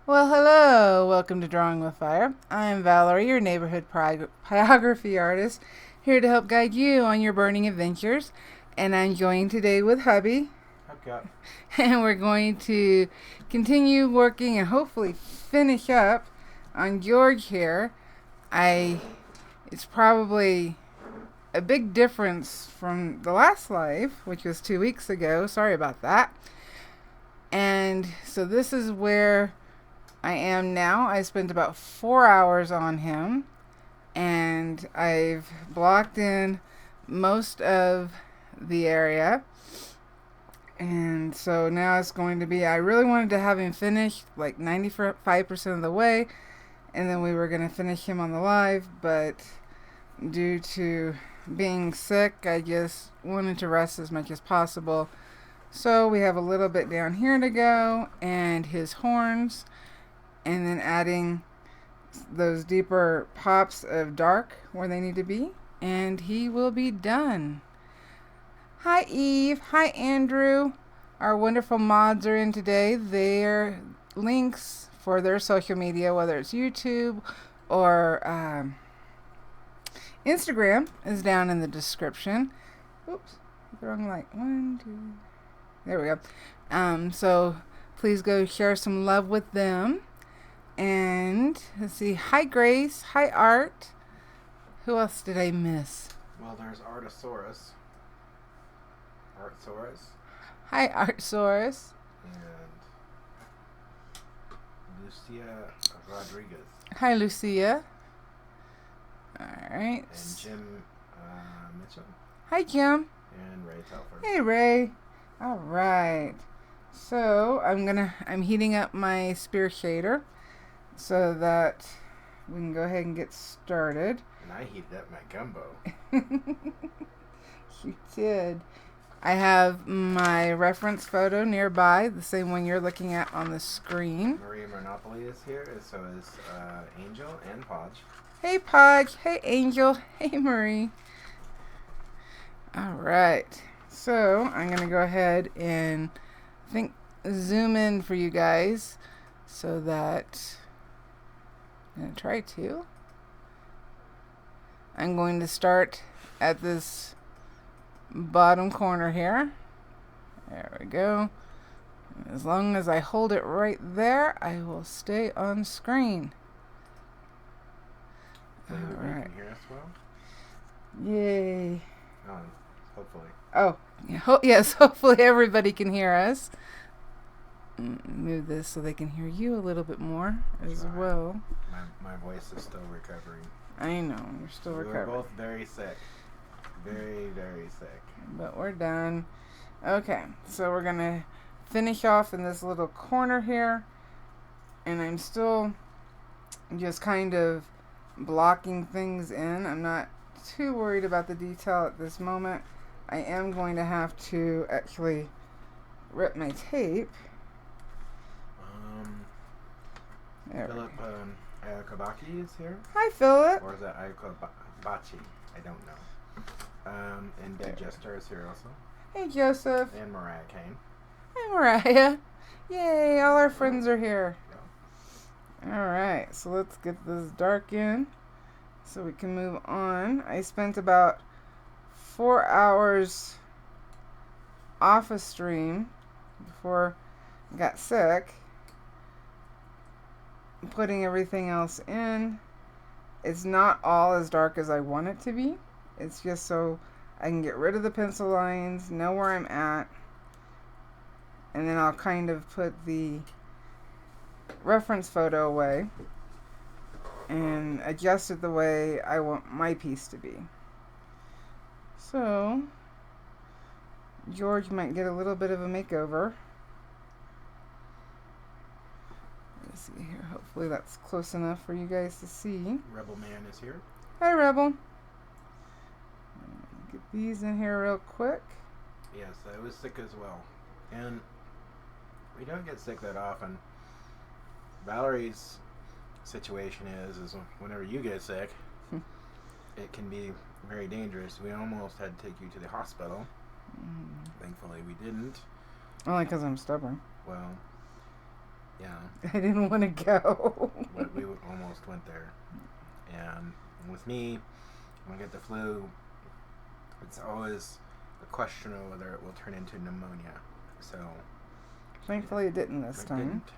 Well, hello. Welcome to Drawing with Fire. I'm Valarie, your neighborhood pyrography artist, here to help guide you on your burning adventures. And I'm joined today with hubby. Okay. And we're going to continue working and hopefully finish up on George here. It's probably a big difference from the last live, which was 2 weeks ago. Sorry about that. And so this is where I am now. I spent about 4 hours on him, and I've blocked in most of the area. And so now it's going to be, I really wanted to have him finished like 95% of the way, and then we were going to finish him on the live, but due to being sick, I just wanted to rest as much as possible. So we have a little bit down here to go, and his horns, and then adding those deeper pops of dark where they need to be, and he will be done. Hi Eve, hi Andrew. Our wonderful mods are in today. Their links for their social media, whether it's YouTube or Instagram, is down in the description. Oops, the wrong light. 1, 2. There we go. So please go share some love with them. And let's see. Hi, Grace. Hi, Art. Who else did I miss? Well, there's Artosaurus. Hi, Artsaurus. And Lucia Rodriguez. Hi, Lucia. All right. And Jim Mitchell. Hi, Jim. And Ray Telford. Hey, Ray. All right. So I'm heating up my spear shader so that we can go ahead and get started. And I heated up my gumbo. You did. I have my reference photo nearby, the same one you're looking at on the screen. Maria Monopoly is here, so is Angel and Podge. Hey, Podge. Hey, Angel. Hey, Marie. All right. So I'm going to go ahead and zoom in for you guys so that I'm going to try to. I'm going to start at this bottom corner here. There we go. As long as I hold it right there, I will stay on screen. So all right. Can hear us well? Yay. Hopefully. Oh, yes, hopefully everybody can hear us. Move this so they can hear you a little bit more as well. My voice is still recovering. I know, you're still recovering. We're both very sick. Very, very sick. But we're done. Okay, so we're going to finish off in this little corner here. And I'm still just kind of blocking things in. I'm not too worried about the detail at this moment. I am going to have to actually rip my tape. Philip Ayakabaki is here. Hi, Philip. Or is that Ayakabachi? I don't know. And Dead Jester is here also. Hey, Joseph. And Mariah Kane. Hey, Mariah. Yay, all our friends are here. Yeah. All right, so let's get this dark in so we can move on. I spent about 4 hours off a stream before I got sick, putting everything else in. It's not all as dark as I want it to be. It's just so I can get rid of the pencil lines, know where I'm at, and then I'll kind of put the reference photo away and adjust it the way I want my piece to be. So George might get a little bit of a makeover. Let's see here. Hopefully that's close enough for you guys to see. Rebel Man is here. Hi, Rebel. Get these in here real quick. Yes, I was sick as well. And we don't get sick that often. Valerie's situation is whenever you get sick, it can be very dangerous. We almost had to take you to the hospital. Thankfully, we didn't. Only because I'm stubborn. Well, Yeah. I didn't want to go. But we almost went there. And with me, when I get the flu, it's always a question of whether it will turn into pneumonia. So Thankfully it didn't this time. Didn't,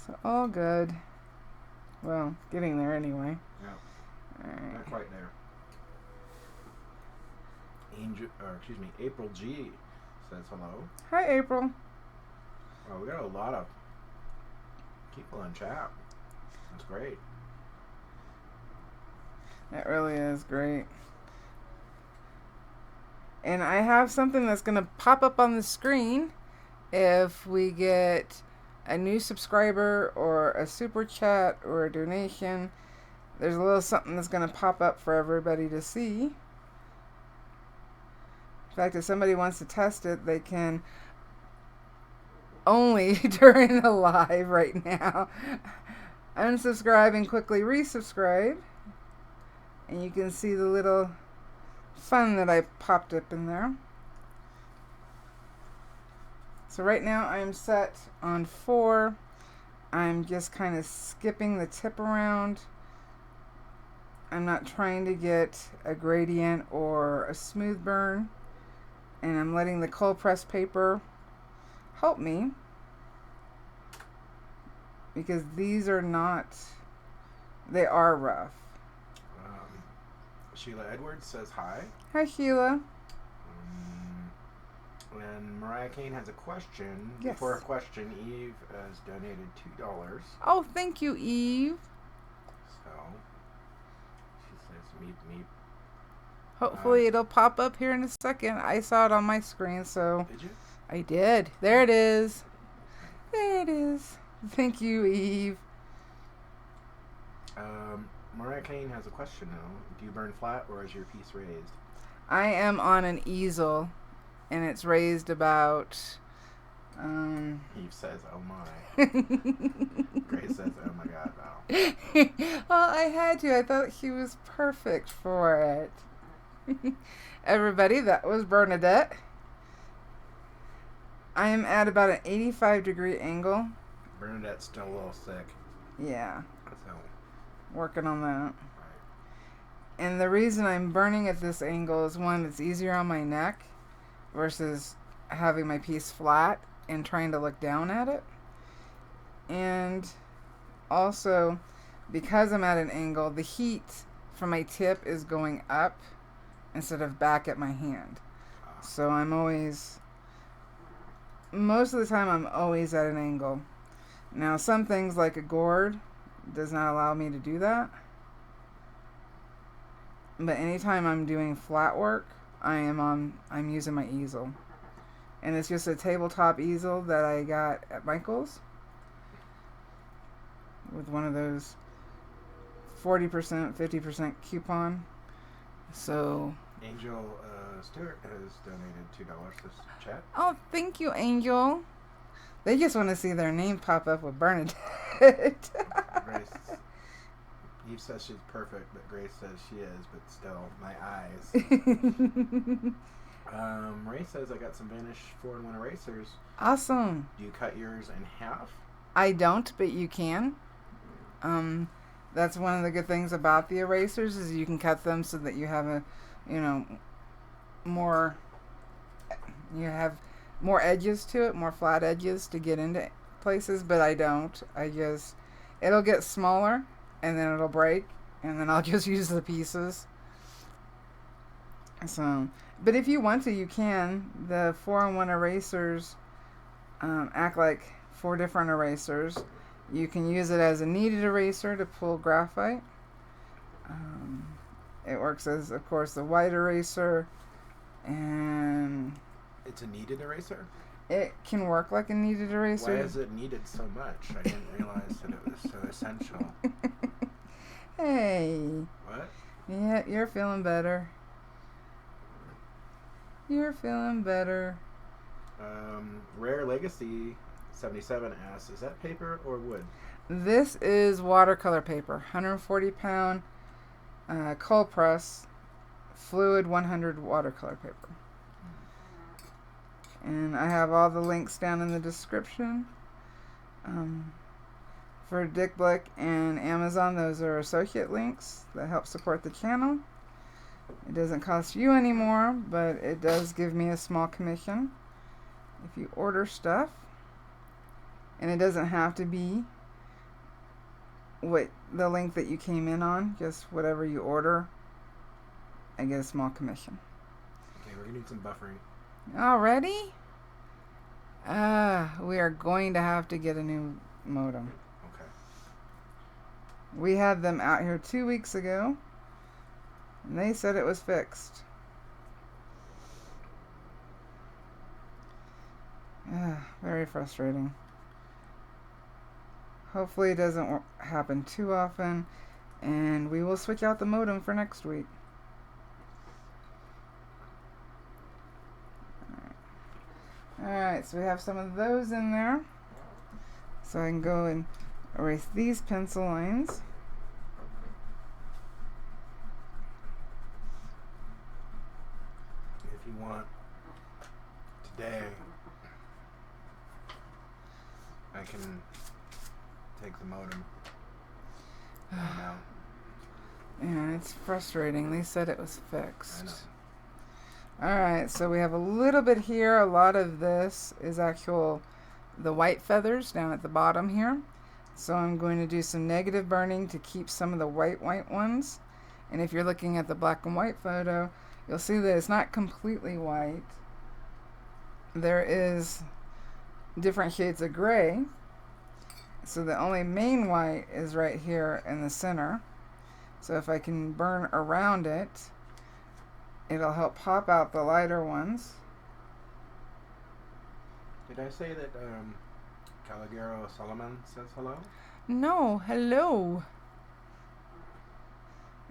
So all good. Well, getting there anyway. Yeah. All right. Not quite there. April G says hello. Hi, April. Well, we got a lot of people in chat. That's great. That really is great. And I have something that's going to pop up on the screen if we get a new subscriber or a super chat or a donation. There's a little something that's going to pop up for everybody to see. In fact, if somebody wants to test it, they can only during the live right now unsubscribe and quickly resubscribe. And you can see the little fun that I popped up in there. So right now I'm set on 4. I'm just kind of skipping the tip around. I'm not trying to get a gradient or a smooth burn. And I'm letting the cold press paper help me. Because these are not, they are rough. Sheila Edwards says hi. Hi, Sheila. And Mariah Kane has a question. Yes. Before her question, Eve has donated $2. Oh, thank you, Eve. So she says, meep, meep. Hopefully it'll pop up here in a second. I saw it on my screen, so. Did you? I did. There it is. There it is. Thank you, Eve. Mariah Kane has a question now. Do you burn flat or is your piece raised? I am on an easel, and it's raised about. Eve says, "Oh my." Grace says, "Oh my God, Val." Well, I had to. I thought she was perfect for it. Everybody, that was Bernadette. I am at about an 85-degree angle. Bernadette's still a little sick. Yeah. So. Working on that. Right. And the reason I'm burning at this angle is, one, it's easier on my neck versus having my piece flat and trying to look down at it. And also, because I'm at an angle, the heat from my tip is going up instead of back at my hand. So I'm always, most of the time I'm always at an angle. Now, some things like a gourd does not allow me to do that. But anytime I'm doing flat work, I'm using my easel. And it's just a tabletop easel that I got at Michael's with one of those 40%, 50% coupon. So Angel Stewart has donated $2 to chat. Oh, thank you, Angel. They just want to see their name pop up with Bernadette. Grace, Eve says she's perfect, but Grace says she is, but still, my eyes. Ray says, I got some Vanish 4-in-1 erasers. Awesome. Do you cut yours in half? I don't, but you can. That's one of the good things about the erasers is you can cut them so that you have more edges to it, more flat edges to get into places, but I don't. It'll get smaller and then it'll break and then I'll just use the pieces. So, but if you want to, you can. The 4-in-1 erasers act like 4 different erasers. You can use it as a kneaded eraser to pull graphite. It works as, of course, the white eraser, and it's a kneaded eraser? It can work like a kneaded eraser. Why is it needed so much? I didn't realize that it was so essential. Hey. What? Yeah, you're feeling better. You're feeling better. Rare Legacy 77 asks, is that paper or wood? This is watercolor paper, 140-pound cold press, fluid 100 watercolor paper. And I have all the links down in the description. For Blick and Amazon, those are associate links that help support the channel. It doesn't cost you anymore, but it does give me a small commission if you order stuff. And it doesn't have to be what the link that you came in on, just whatever you order, I get a small commission. Okay, we're gonna need some buffering. Already? We are going to have to get a new modem. Okay. We had them out here 2 weeks ago, and they said it was fixed. Very frustrating. Hopefully it doesn't happen too often, and we will switch out the modem for next week. Alright, so we have some of those in there. So I can go and erase these pencil lines. If you want, today, I can take the modem out. Yeah, it's frustrating. They said it was fixed. I know. Alright, so we have a little bit here. A lot of this is the white feathers down at the bottom here. So I'm going to do some negative burning to keep some of the white ones. And if you're looking at the black and white photo, you'll see that it's not completely white. There is different shades of gray. So the only main white is right here in the center. So if I can burn around it, it'll help pop out the lighter ones. Did I say that Caligaro Solomon says hello? No, hello.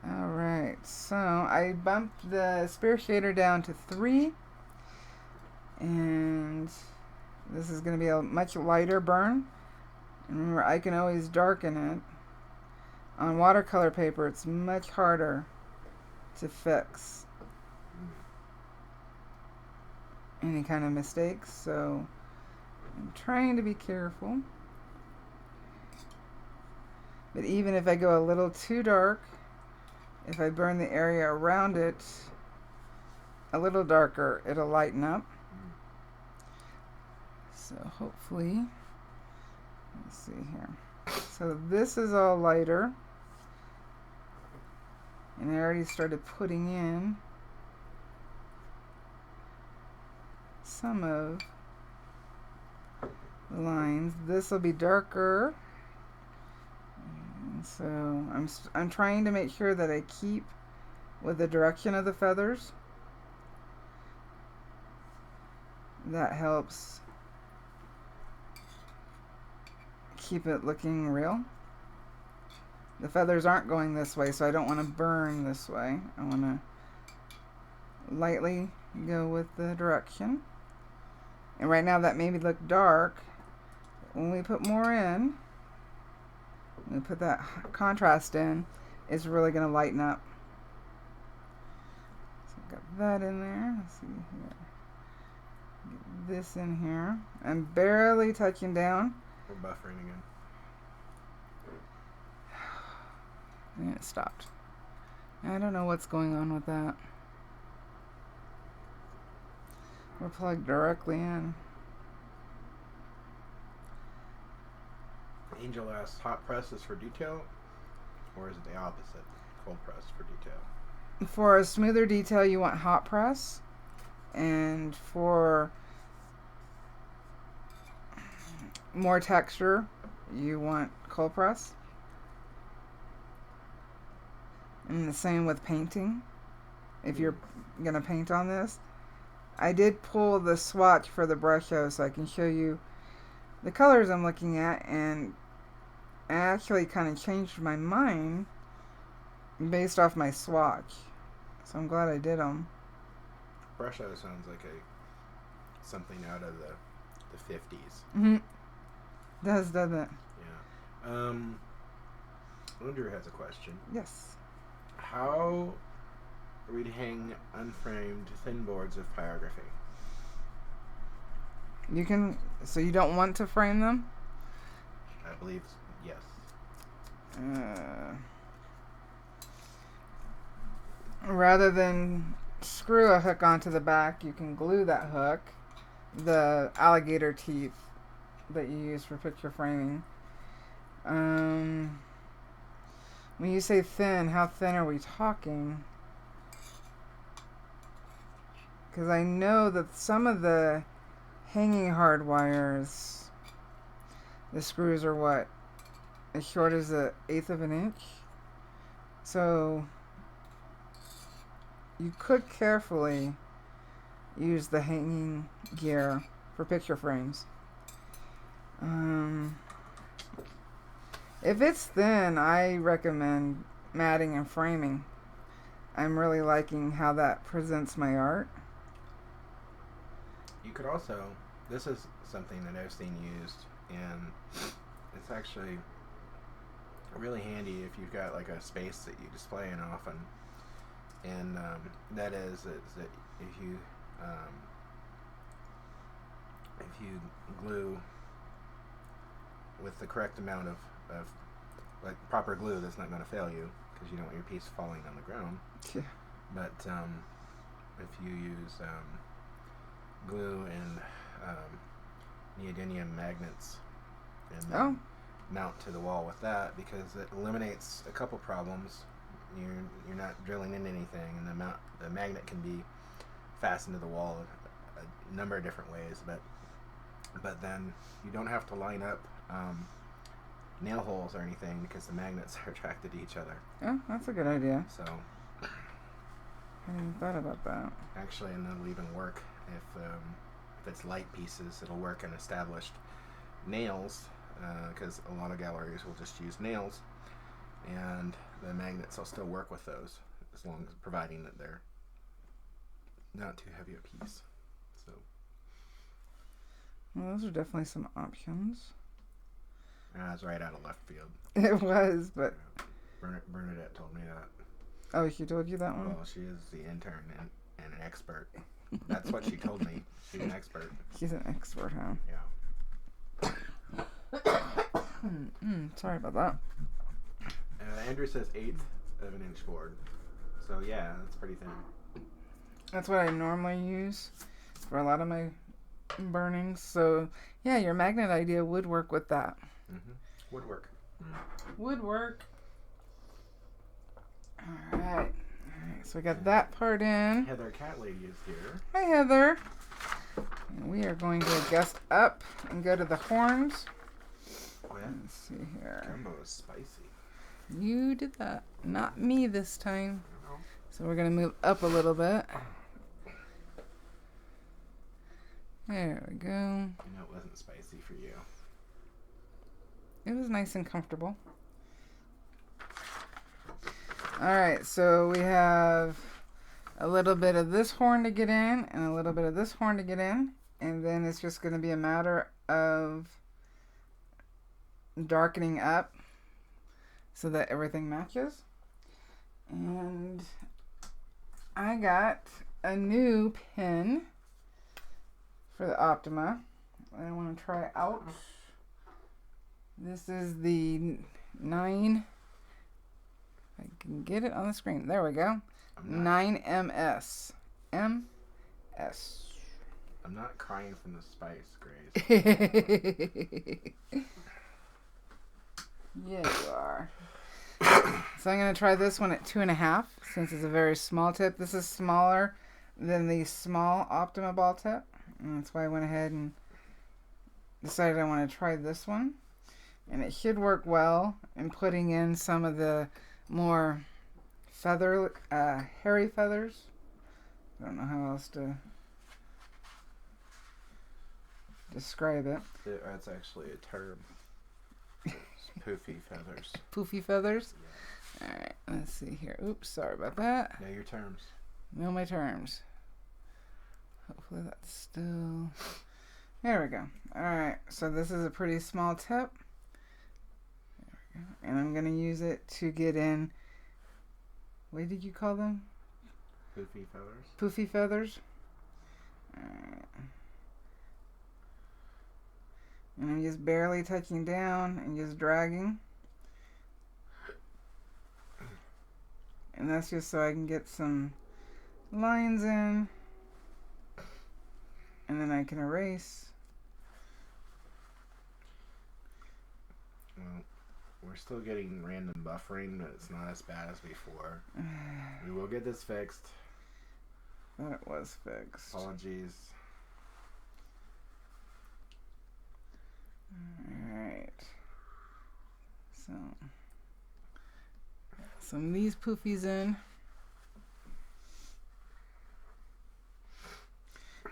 Alright, so I bumped the spear shader down to 3. And this is going to be a much lighter burn. And remember, I can always darken it. On watercolor paper, it's much harder to fix any kind of mistakes, so I'm trying to be careful. But even if I go a little too dark, if I burn the area around it a little darker, it'll lighten up. So hopefully, let's see here. So this is all lighter. And I already started putting in some of the lines. This will be darker. And so I'm trying to make sure that I keep with the direction of the feathers. That helps keep it looking real. The feathers aren't going this way, so I don't want to burn this way. I want to lightly go with the direction. And right now that made me look dark. When we put more in, when we put that contrast in, it's really going to lighten up. So I've got that in there. Let's see here. Get this in here. I'm barely touching down. We're buffering again. And it stopped. I don't know what's going on with that. We're plugged directly in. Angel asks, hot press is for detail, or is it the opposite? Cold press for detail. For a smoother detail, you want hot press. And for more texture, you want cold press. And the same with painting. If you're going to paint on this. I did pull the swatch for the brush out so I can show you the colors I'm looking at, and I actually kind of changed my mind based off my swatch. So I'm glad I did them. Brush out sounds like something out of the 50s. Mm-hmm. Does, doesn't it? Yeah. Andrew has a question. Yes. How are we to hang unframed thin boards of pyrography? You can. So you don't want to frame them? I believe yes. Rather than screw a hook onto the back, you can glue that hook, the alligator teeth that you use for picture framing. When you say thin, how thin are we talking? Because I know that some of the hanging hard wires, the screws are what? As short as 1/8 of an inch? So you could carefully use the hanging gear for picture frames. If it's thin, I recommend matting and framing. I'm really liking how that presents my art. You could also, this is something that I've seen used, and it's actually really handy if you've got like a space that you display in often. And that is that if you glue with the correct amount of like proper glue that's not going to fail you, because you don't want your piece falling on the ground. Yeah. But if you use glue and neodymium magnets and then mount to the wall with that, because it eliminates a couple problems. You're not drilling in anything, and the magnet can be fastened to the wall a number of different ways, but then you don't have to line up nail holes or anything, because the magnets are attracted to each other. Oh, that's a good idea. So I hadn't even thought about that. Actually, and that'll even work if it's light pieces. It'll work in established nails, because a lot of galleries will just use nails, and the magnets will still work with those, as long as providing that they're not too heavy a piece. So, well, those are definitely some options. I was right out of left field. It was, but Bernadette told me that. Oh, she told you that one? Well, she is the intern and an expert. That's what she told me. She's an expert. She's an expert, huh? Yeah. Sorry about that. Andrew says 1/8 of an inch board. So yeah, that's pretty thin. That's what I normally use for a lot of my burnings. So yeah, your magnet idea would work with that. Woodwork. Woodwork. All right. So we got that part in. Heather Cat Lady is here. Hi, Heather. And we are going to adjust up and go to the horns. Let's see here. Gumbo is spicy. You did that, not me this time. So we're going to move up a little bit. There we go. I know it wasn't spicy for you. It was nice and comfortable. Alright, so we have a little bit of this horn to get in and a little bit of this horn to get in. And then it's just going to be a matter of darkening up so that everything matches. And I got a new pen for the Optima I want to try out. This is the 9, if I can get it on the screen. There we go. 9MS. MS. I'm not crying from the spice, Grace. Yeah, you are. So I'm going to try this one at 2.5, since it's a very small tip. This is smaller than the small Optima ball tip. And that's why I went ahead and decided I want to try this one. And it should work well in putting in some of the more hairy feathers. I don't know how else to describe it. That's actually a term. It's poofy feathers. Poofy feathers? Yeah. Alright, let's see here. Oops, sorry about that. Know your terms. Know my terms. Hopefully that's still... There we go. Alright, so this is a pretty small tip. There we go. And I'm going to use it to get in... What did you call them? Poofy feathers. Poofy feathers. Alright. And I'm just barely touching down and just dragging. And that's just so I can get some lines in. And then I can erase. Well, we're still getting random buffering, but it's not as bad as before. We will get this fixed. Thought it was fixed. Apologies. Alright. So, some of these poofies in.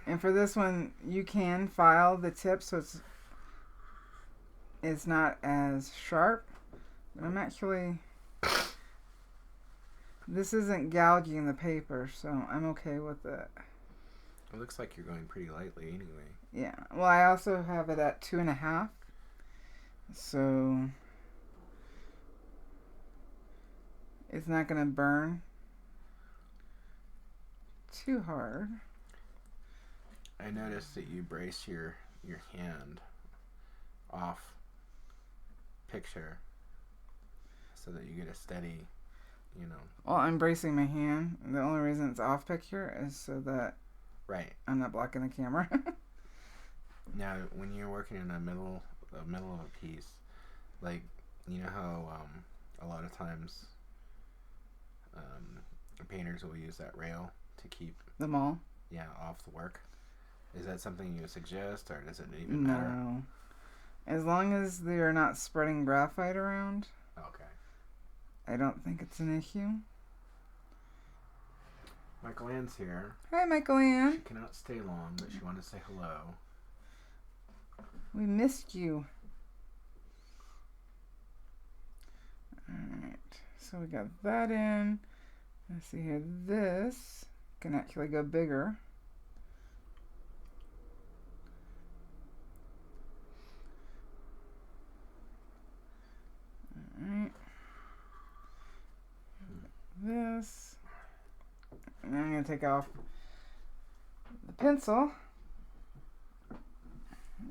And for this one, you can file the tip so it's not as sharp. But I'm actually... This isn't gouging the paper, so I'm okay with it. It looks like you're going pretty lightly anyway. Yeah. Well, I also have it at 2.5. So it's not going to burn too hard. I noticed that you brace your hand off picture so that you get a steady, you know. Well, I'm bracing my hand. The only reason it's off picture is so that I'm not blocking the camera. Now, when you're working in the middle of a piece, like, you know how a lot of times painters will use that rail to keep the maul? Yeah, off the work. Is that something you suggest, or does it even matter? No. As long as they're not spreading graphite around. Okay. I don't think it's an issue. Michael Ann's here. Hi, Michael Ann. She cannot stay long, but she wanted to say hello. We missed you. Alright, so we got that in. Let's see here. This can actually go bigger. Alright. This. And I'm going to take off the pencil.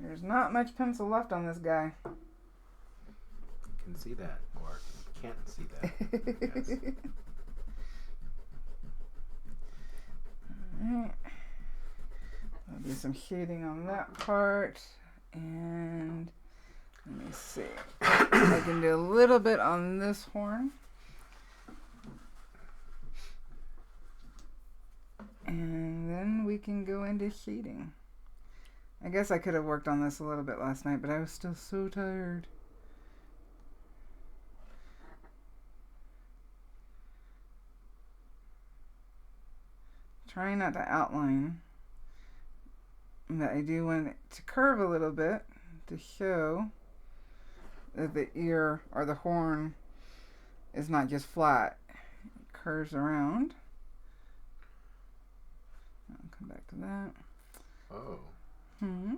There's not much pencil left on this guy. You can see that, or you can't see that. Yes. Alright. I'll do some shading on that part. And let me see. I can do a little bit on this horn. And then we can go into shading. I guess I could have worked on this a little bit last night, but I was still so tired. Trying not to outline. But I do want it to curve a little bit to show that the ear or the horn is not just flat. It curves around. I'll come back to that. Oh. Hmm.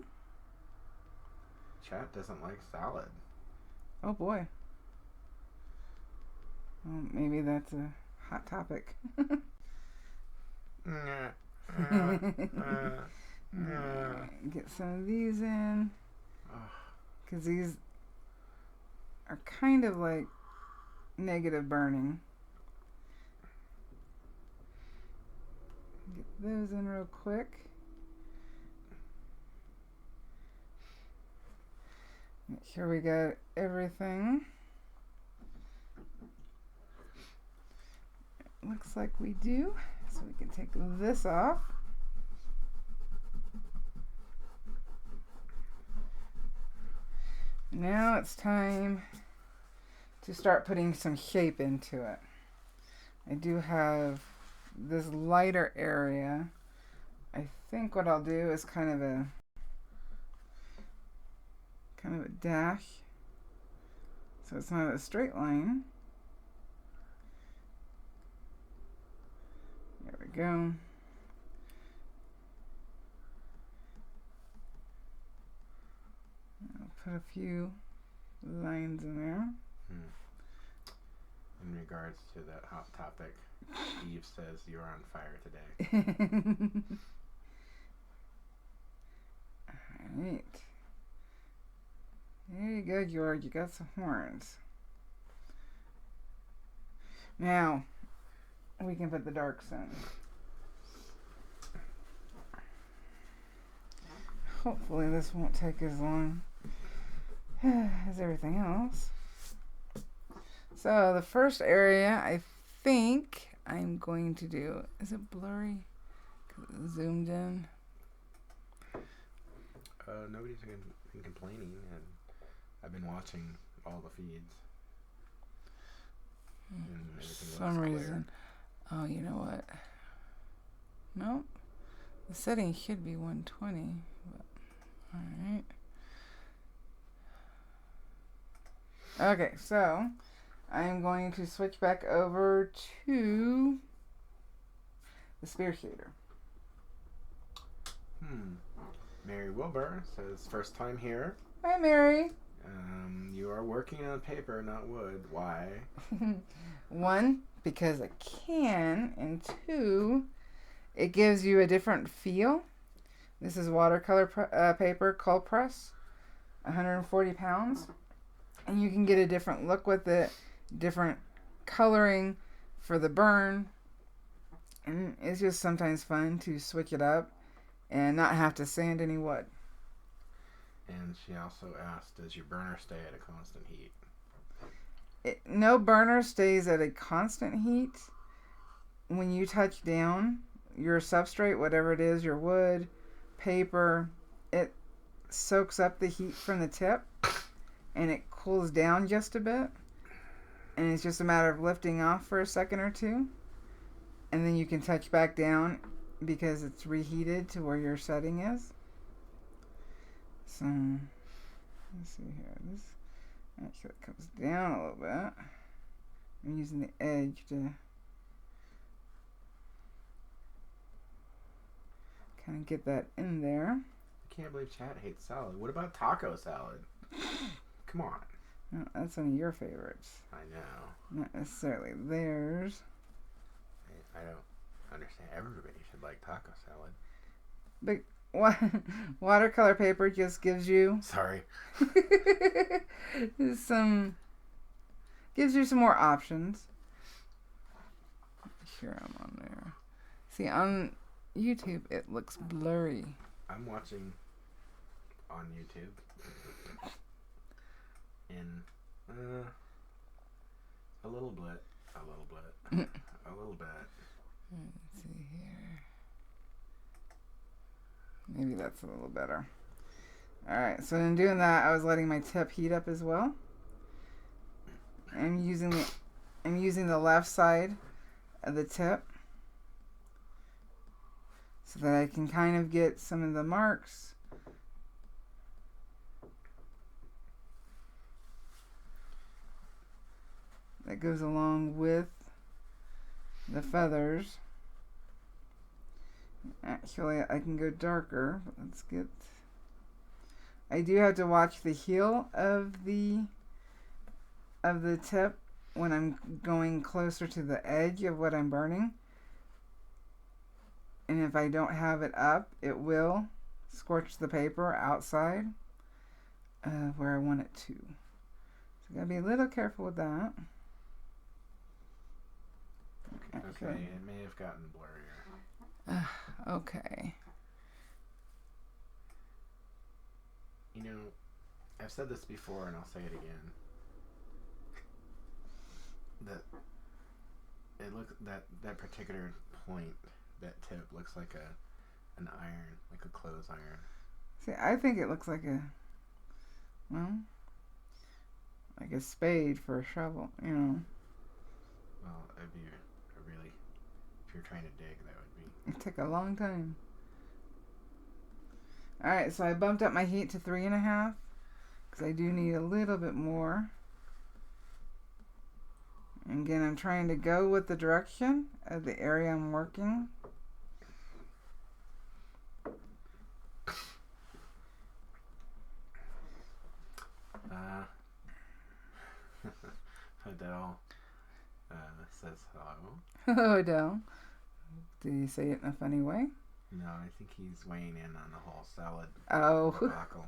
Chat doesn't like salad. Oh boy. Well, maybe that's a hot topic. Get some of these in. Because these are kind of like negative burning. Get those in real quick. Make sure we got everything. Looks like we do. So we can take this off. Now it's time to start putting some shape into it. I do have this lighter area. I think what I'll do is kind of a dash, so it's not a straight line. There we go. I'll put a few lines in there. In regards to that hot topic, Eve says you're on fire today. Alright. There you go, George. You got some horns. Now, we can put the darks in. Hopefully this won't take as long as everything else. So the first area I think I'm going to do, is it blurry? 'Cause it zoomed in. Nobody's been complaining, and I've been watching all the feeds. And For some reason. Oh, you know what? Nope. The setting should be 120. But, alright. Okay, so I'm going to switch back over to the spear shader. Mary Wilbur says, first time here. Hi, Mary. You are working on paper, not wood. Why? 1, because I can, and 2, it gives you a different feel. This is watercolor paper, cold press, 140 pounds. And you can get a different look with it, different coloring for the burn. And it's just sometimes fun to switch it up and not have to sand any wood. And she also asked, does your burner stay at a constant heat? No burner stays at a constant heat. When you touch down your substrate, whatever it is, your wood, paper, it soaks up the heat from the tip and it cools down just a bit. And it's just a matter of lifting off for a second or two. And then you can touch back down because it's reheated to where your setting is. So, let's see here. This actually comes down a little bit. I'm using the edge to kind of get that in there. I can't believe chat hates salad. What about taco salad? Come on. No, that's one of your favorites. I know. Not necessarily theirs. I don't understand. Everybody should like taco salad. But watercolor paper just gives you Sorry. some more options. Sure, I'm on there. See, on YouTube it looks blurry. I'm watching on YouTube. And a little bit. Let's see here. Maybe that's a little better. Alright, so in doing that, I was letting my tip heat up as well. I'm using the left side of the tip so that I can kind of get some of the marks. That goes along with the feathers. Actually, I can go darker, but let's get... I do have to watch the heel of the tip when I'm going closer to the edge of what I'm burning. And if I don't have it up, it will scorch the paper outside where I want it to. So gotta be a little careful with that. Okay, it may have gotten blurrier. Okay. You know, I've said this before and I'll say it again. That particular point, that tip looks like an iron, like a clothes iron. See, I think it looks like like a spade for a shovel, you know. Well, it'd be really, if you're trying to dig, that would be. It took a long time. Alright, so I bumped up my heat to 3.5 because I do need a little bit more. And again, I'm trying to go with the direction of the area I'm working. Adele says hello. Hello, Adele. Did he say it in a funny way? No, I think he's weighing in on the whole salad Oh. debacle.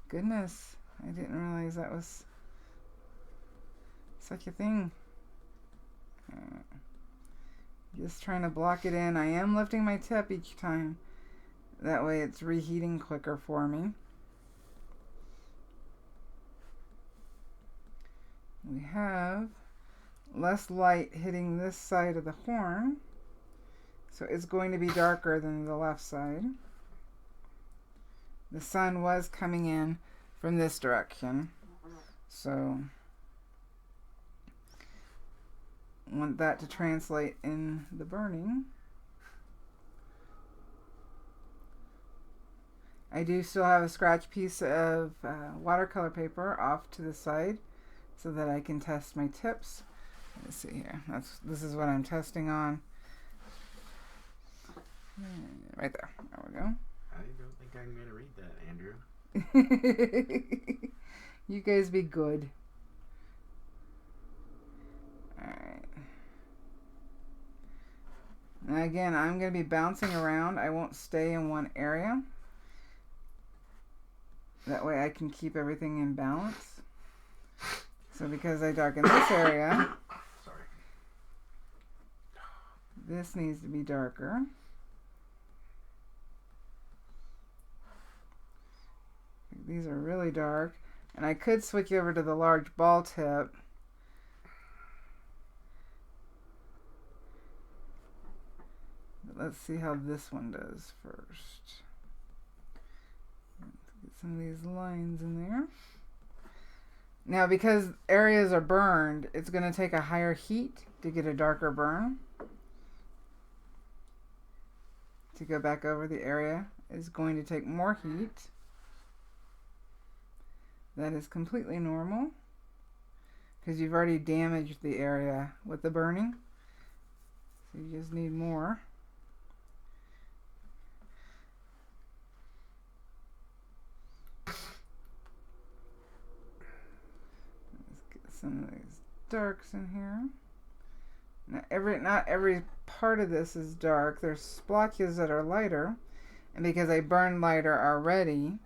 Goodness. I didn't realize that was such a thing. Just trying to block it in. I am lifting my tip each time. That way it's reheating quicker for me. We have less light hitting this side of the horn, so it's going to be darker than the left side. The sun was coming in from this direction, so I want that to translate in the burning. I do still have a scratch piece of watercolor paper off to the side so that I can test my tips. Let's see here. This is what I'm testing on. Right there. There we go. I don't think I'm going to read that, Andrew. You guys be good. Alright. Now again, I'm going to be bouncing around. I won't stay in one area. That way I can keep everything in balance. So because I darken this area, sorry, this needs to be darker. These are really dark. And I could switch over to the large ball tip. But let's see how this one does first. Let's get some of these lines in there. Now, because areas are burned, it's going to take a higher heat to get a darker burn. To go back over the area is going to take more heat. That is completely normal because you've already damaged the area with the burning. So you just need more. Let's get some of these darks in here. Now not every part of this is dark. There's splotches that are lighter, and because I burned lighter already,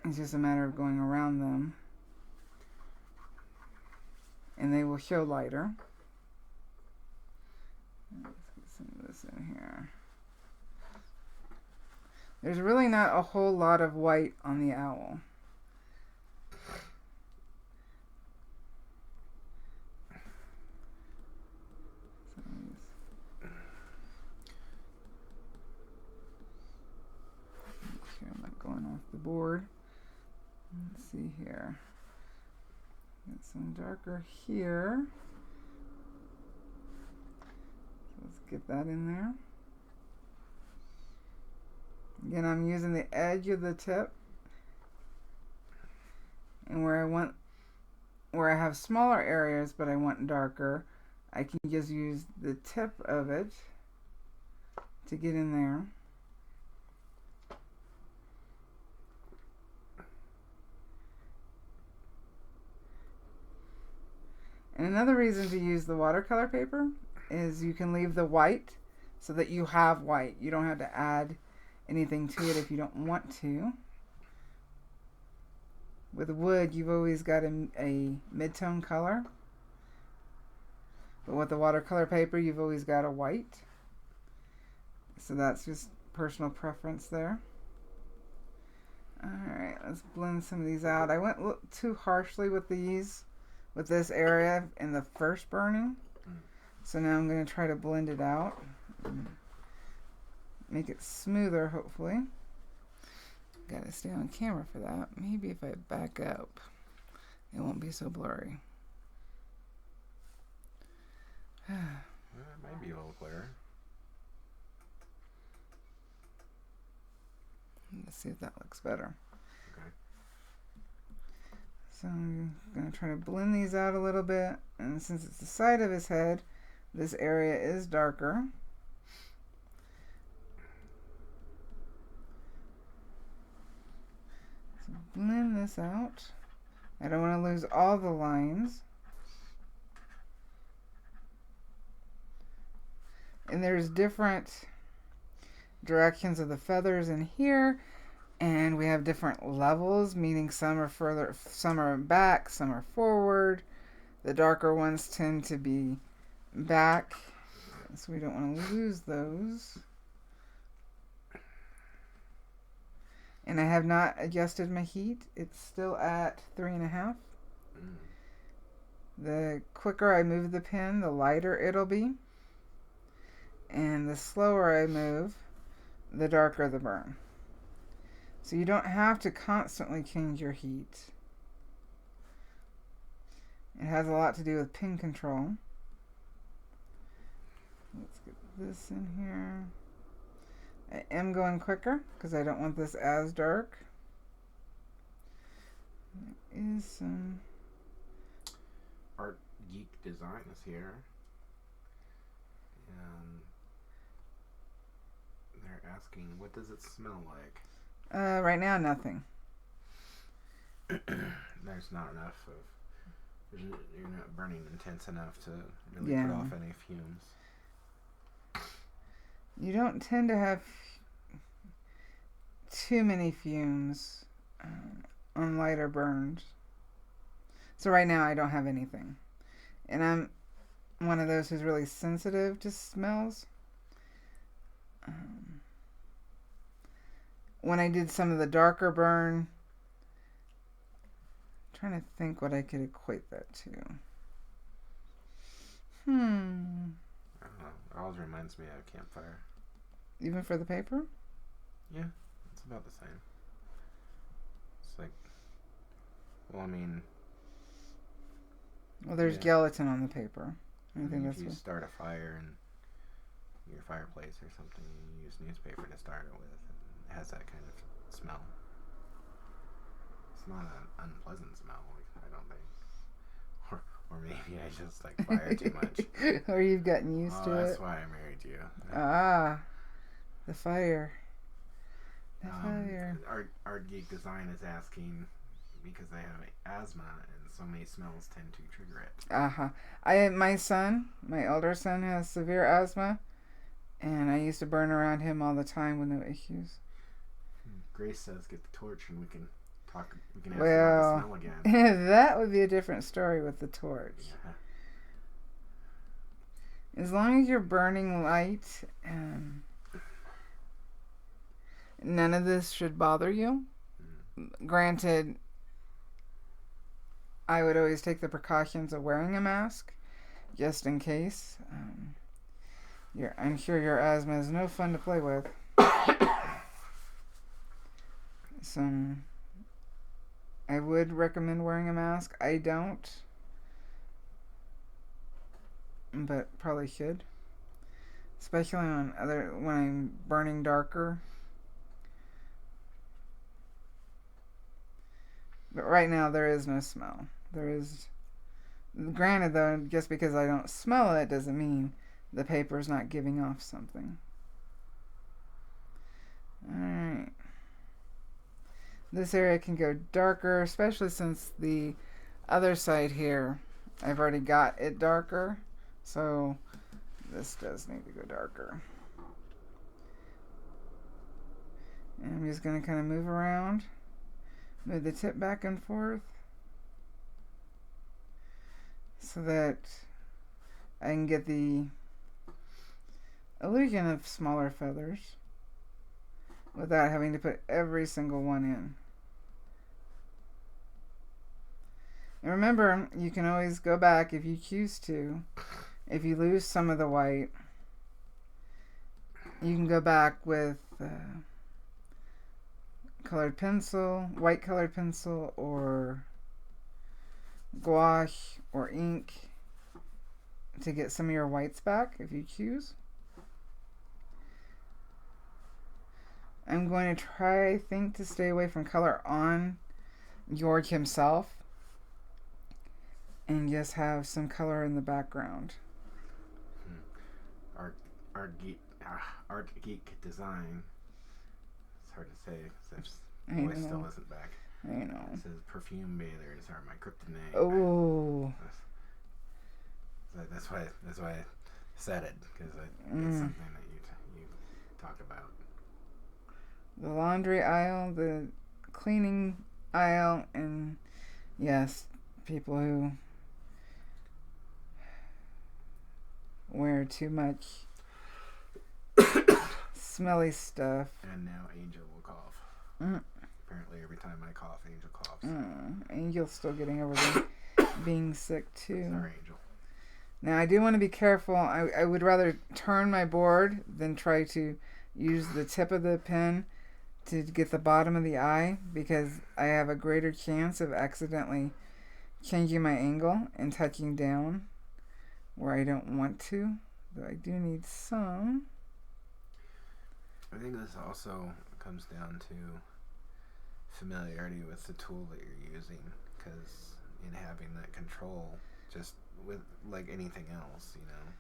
it's just a matter of going around them. And they will show lighter. Let's get some of this in here. There's really not a whole lot of white on the owl. Make sure I'm not going off the board. Let's see here. Get some darker here. So let's get that in there. Again, I'm using the edge of the tip. And where I have smaller areas but I want darker, I can just use the tip of it to get in there. And another reason to use the watercolor paper is you can leave the white so that you have white. You don't have to add anything to it if you don't want to. With wood, you've always got a mid-tone color. But with the watercolor paper, you've always got a white. So that's just personal preference there. Alright, let's blend some of these out. I went a little too harshly with these. With this area in the first burning. So now I'm going to try to blend it out. Make it smoother, hopefully. Got to stay on camera for that. Maybe if I back up, it won't be so blurry. It might be a little clearer. Let's see if that looks better. Okay. So I'm going to try to blend these out a little bit. And since it's the side of his head, this area is darker. So blend this out. I don't want to lose all the lines. And there's different directions of the feathers in here. And we have different levels, meaning some are further, some are back, some are forward. The darker ones tend to be back, so we don't want to lose those. And I have not adjusted my heat. It's still at 3.5. The quicker I move the pen, the lighter it'll be. And the slower I move, the darker the burn. So you don't have to constantly change your heat. It has a lot to do with pen control. Let's get this in here. I am going quicker because I don't want this as dark. There is some Art Geek Design is here. And they're asking, what does it smell like? right now, nothing. There's not enough of. You're not burning intense enough to really put off any fumes. You don't tend to have too many fumes on lighter burns. So right now I don't have anything. And I'm one of those who's really sensitive to smells. When I did some of the darker burn, I'm trying to think what I could equate that to. I don't know. It always reminds me of campfire. Even for the paper? Yeah, it's about the same. It's like, well, I mean, well, there's gelatin on the paper. I think if you start a fire in your fireplace or something, you use newspaper to start it with. It has that kind of smell. It's not an unpleasant smell, I don't think. Or maybe I just like fire too much. Or you've gotten used to it. That's why I married you. The fire. The fire. Art Geek Design is asking because I have asthma and so many smells tend to trigger it. My older son has severe asthma, and I used to burn around him all the time with no issues. Grace says get the torch and we can talk. We can ask about the smell again. That would be a different story with the torch. Yeah. As long as you're burning light, none of this should bother you. Granted, I would always take the precautions of wearing a mask, just in case. I'm sure your asthma is no fun to play with. So, I would recommend wearing a mask. I don't, but probably should. Especially when I'm burning darker. But right now there is no smell. Granted though, just because I don't smell it doesn't mean the paper's not giving off something. Alright. This area can go darker, especially since the other side here, I've already got it darker. So this does need to go darker. And I'm just going to kind of move around. Move the tip back and forth. So that I can get the illusion of smaller feathers without having to put every single one in. And remember, you can always go back if you choose to. If you lose some of the white, you can go back with white colored pencil, or gouache or ink to get some of your whites back if you choose. I'm going to try, I think, to stay away from color on George himself and just have some color in the background. Art Geek Design. It's hard to say since voice still isn't back. I know. It says perfume bathers are my kryptonite. Oh. That's why I said it, because it's something that you talk about. the laundry aisle, the cleaning aisle, and yes, people who wear too much smelly stuff. And now Angel will cough. Apparently every time I cough, Angel coughs. Angel's still getting over being sick too. Sorry, Angel. Now I do want to be careful. I would rather turn my board than try to use the tip of the pen to get the bottom of the eye, because I have a greater chance of accidentally changing my angle and touching down where I don't want to. Though I do need some. I think this also comes down to familiarity with the tool that you're using, because in having that control, just with like anything else, you know.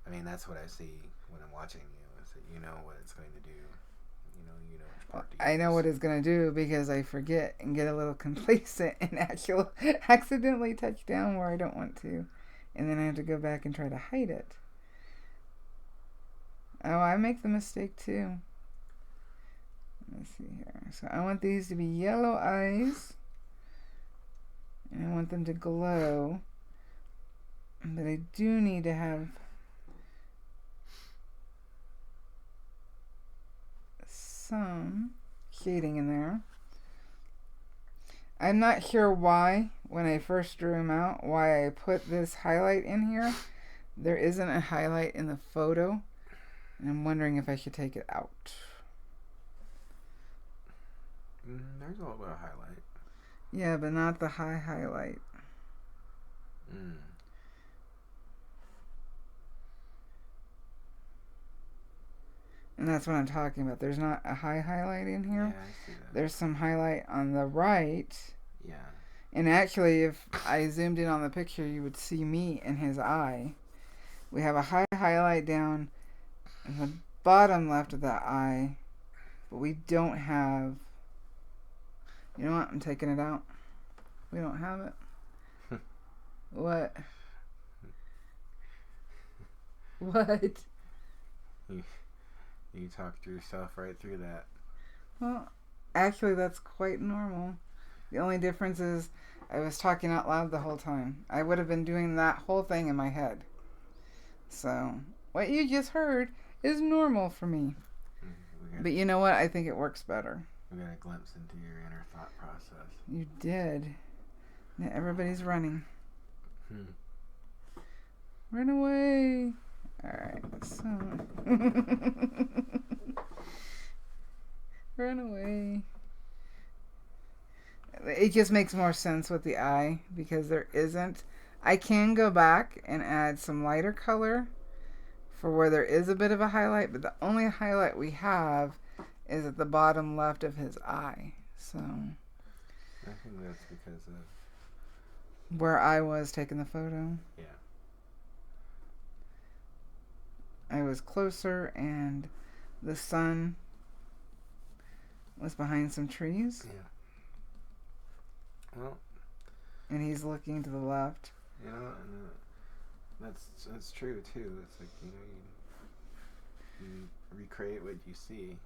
I mean, that's what I see when I'm watching you, is that you know what it's going to do. You know which part to use. I know what it's going to do because I forget and get a little complacent and accidentally touch down where I don't want to. And then I have to go back and try to hide it. Oh, I make the mistake too. Let's see here. So I want these to be yellow eyes. And I want them to glow. But I do need to have some shading in there. I'm not sure why, when I first drew them out, why I put this highlight in here. There isn't a highlight in the photo. And I'm wondering if I should take it out. There's a little bit of highlight. Yeah, but not the high highlight. And that's what I'm talking about. There's not a high highlight in here. Yeah, I see that. There's some highlight on the right. Yeah. And actually, if I zoomed in on the picture, you would see me in his eye. We have a high highlight down in the bottom left of that eye. But we don't have... You know what? I'm taking it out. We don't have it. What? What? You talked yourself right through that. Well, actually, that's quite normal. The only difference is I was talking out loud the whole time. I would have been doing that whole thing in my head. So, what you just heard is normal for me. But you know what? I think it works better. We got a glimpse into your inner thought process. You did. Now everybody's running. Run away. Alright, so... Run away. It just makes more sense with the eye, because there isn't... I can go back and add some lighter color for where there is a bit of a highlight, but the only highlight we have is at the bottom left of his eye. So... I think that's because of... where I was taking the photo. Yeah. I was closer, and the sun was behind some trees. Yeah. Well. And he's looking to the left. You know, and that's true too. It's like, you know, you recreate what you see.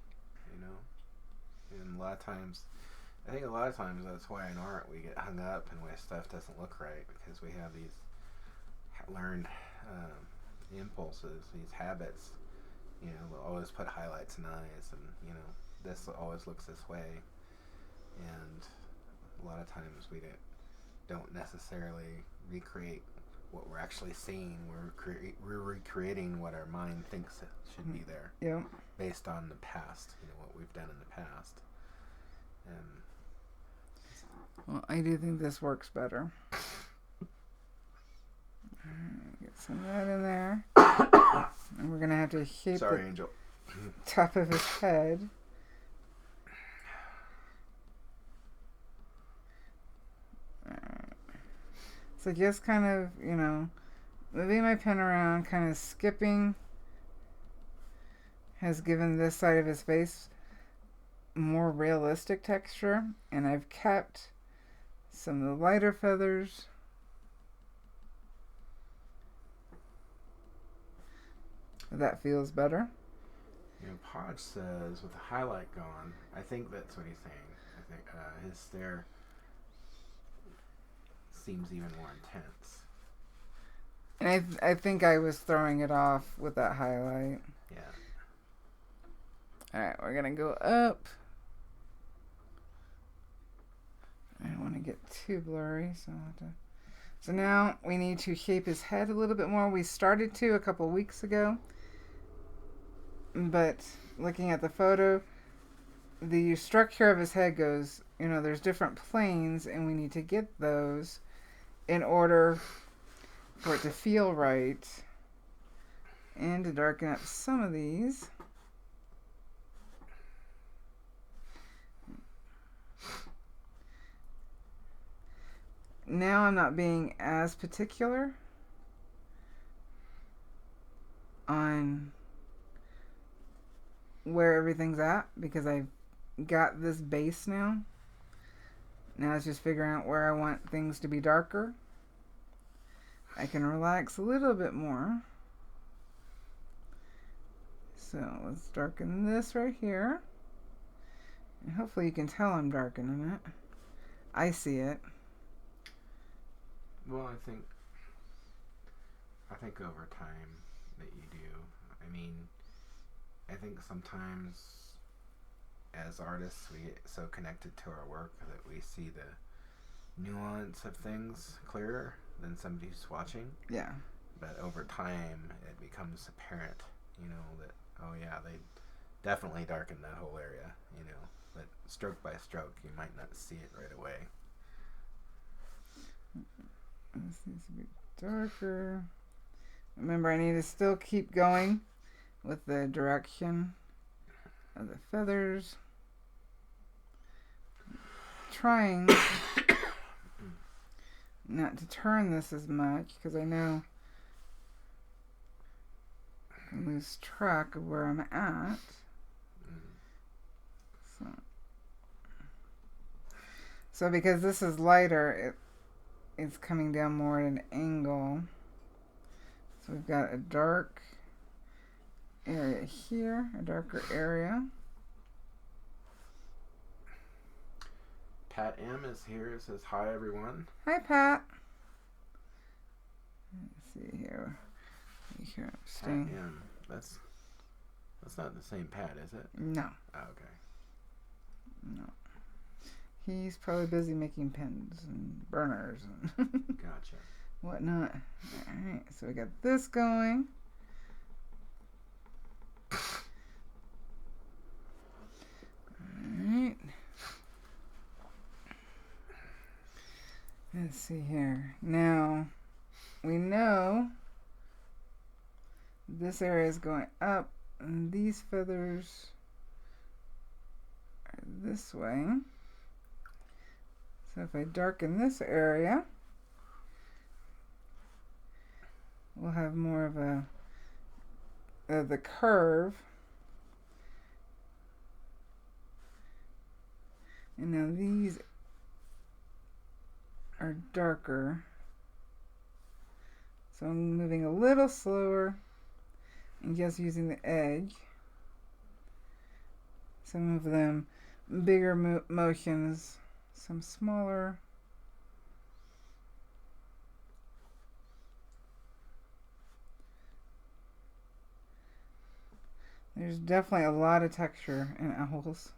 You know, and I think a lot of times that's why in art we get hung up and why stuff doesn't look right, because we have these learned impulses, these habits. You know, we'll always put highlights in eyes, and you know, this always looks this way, and a lot of times we don't necessarily recreate what we're actually seeing. We're recreating what our mind thinks it should be there. Yeah. Based on the past, you know, what we've done in the past. Well, I do think this works better. Get some of that in there. And we're going to have to shape the Angel. top of his head. So just kind of, you know, moving my pen around, kind of skipping, has given this side of his face more realistic texture. And I've kept some of the lighter feathers. That feels better. You know, Podge says with the highlight gone, I think that's what he's saying. I think his stare seems even more intense. And I think I was throwing it off with that highlight. Yeah. Alright, we're going to go up. I don't want to get too blurry, so I'll have to... So now we need to shape his head a little bit more. We started to a couple weeks ago, but looking at the photo, the structure of his head goes, you know, there's different planes, and we need to get those in order for it to feel right. And to darken up some of these. Now I'm not being as particular on where everything's at because I've got this base now. Now it's just figuring out where I want things to be darker. I can relax a little bit more. So let's darken this right here. And hopefully you can tell I'm darkening it. I see it. Well, I think over time that you do. I mean, I think sometimes as artists we get so connected to our work that we see the nuance of things clearer than somebody who's watching. Yeah. But over time it becomes apparent, you know, that, oh yeah, they definitely darkened that whole area, you know. But stroke by stroke you might not see it right away. This needs to be darker. Remember, I need to still keep going with the direction of the feathers. Trying not to turn this as much because I know I can lose track of where I'm at. So because this is lighter, it's coming down more at an angle. So we've got a dark area here, a darker area. Pat M is here. It says, hi, everyone. Hi, Pat. Let's see here. Make sure I'm staying. Pat M. That's not the same Pat, is it? No. Oh, okay. No. He's probably busy making pens and burners and Gotcha. whatnot. Alright, so we got this going. Alright. Let's see here. Now, we know this area is going up, and these feathers are this way. So if I darken this area, we'll have more of the curve. And now these are darker. So I'm moving a little slower and just using the edge. Some of them bigger motions, some smaller. There's definitely a lot of texture in owls.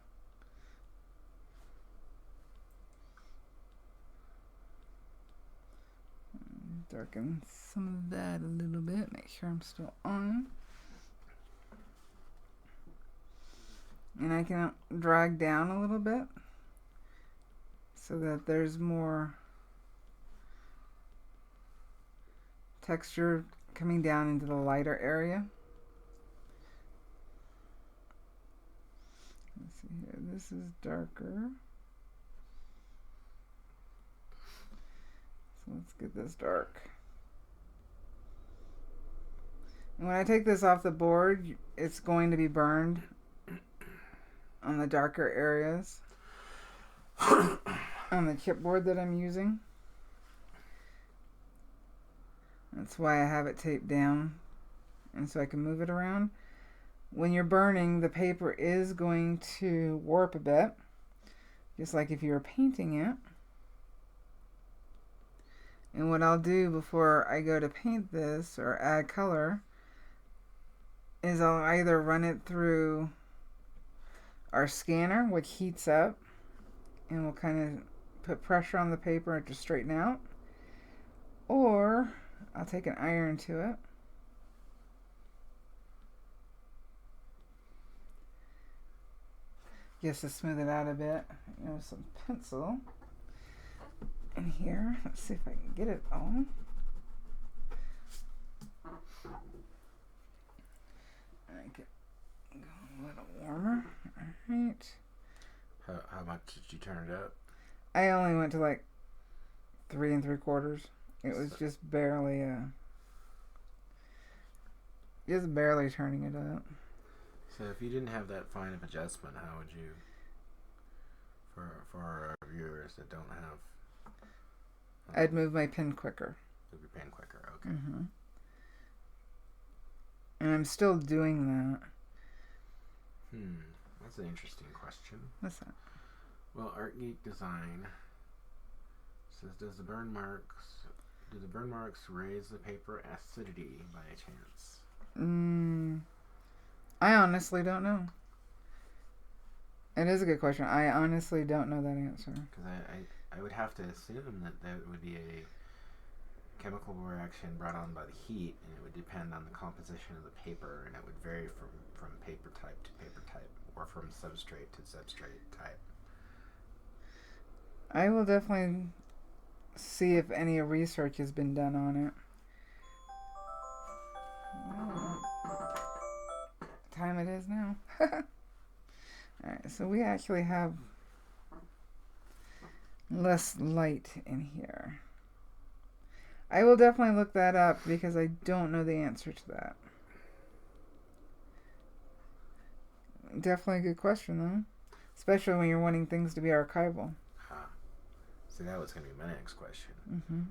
Darken some of that a little bit. Make sure I'm still on. And I can drag down a little bit so that there's more texture coming down into the lighter area. Let's see here. This is darker. So let's get this dark. And when I take this off the board, it's going to be burned on the darker areas on the chipboard that I'm using. That's why I have it taped down, and so I can move it around. when you're burning, the paper is going to warp a bit, just like if you were painting it. And what I'll do before I go to paint this or add color is I'll either run it through our scanner, which heats up and will kind of put pressure on the paper to straighten out, or I'll take an iron to it. Just to smooth it out a bit. Some pencil in here. Let's see if I can get it all. I get go a little warmer. Alright. How much did you turn it up? I only went to like 3 3/4. It was just barely turning it up. So if you didn't have that fine of adjustment, how would you, for our viewers that don't have, I'd move my pen quicker. Move your pen quicker, okay. Mm-hmm. And I'm still doing that. That's an interesting question. What's that? Well, Art Geek Design says, do the burn marks raise the paper acidity by chance? I honestly don't know. It is a good question. I honestly don't know that answer. Because I would have to assume that would be a chemical reaction brought on by the heat, and it would depend on the composition of the paper, and it would vary from paper type to paper type, or from substrate to substrate type. I will definitely see if any research has been done on it. Time it is now. Alright, so we actually have less light in here. I will definitely look that up because I don't know the answer to that. Definitely a good question though. Especially when you're wanting things to be archival. See, that was going to be my next question. Mm-hmm.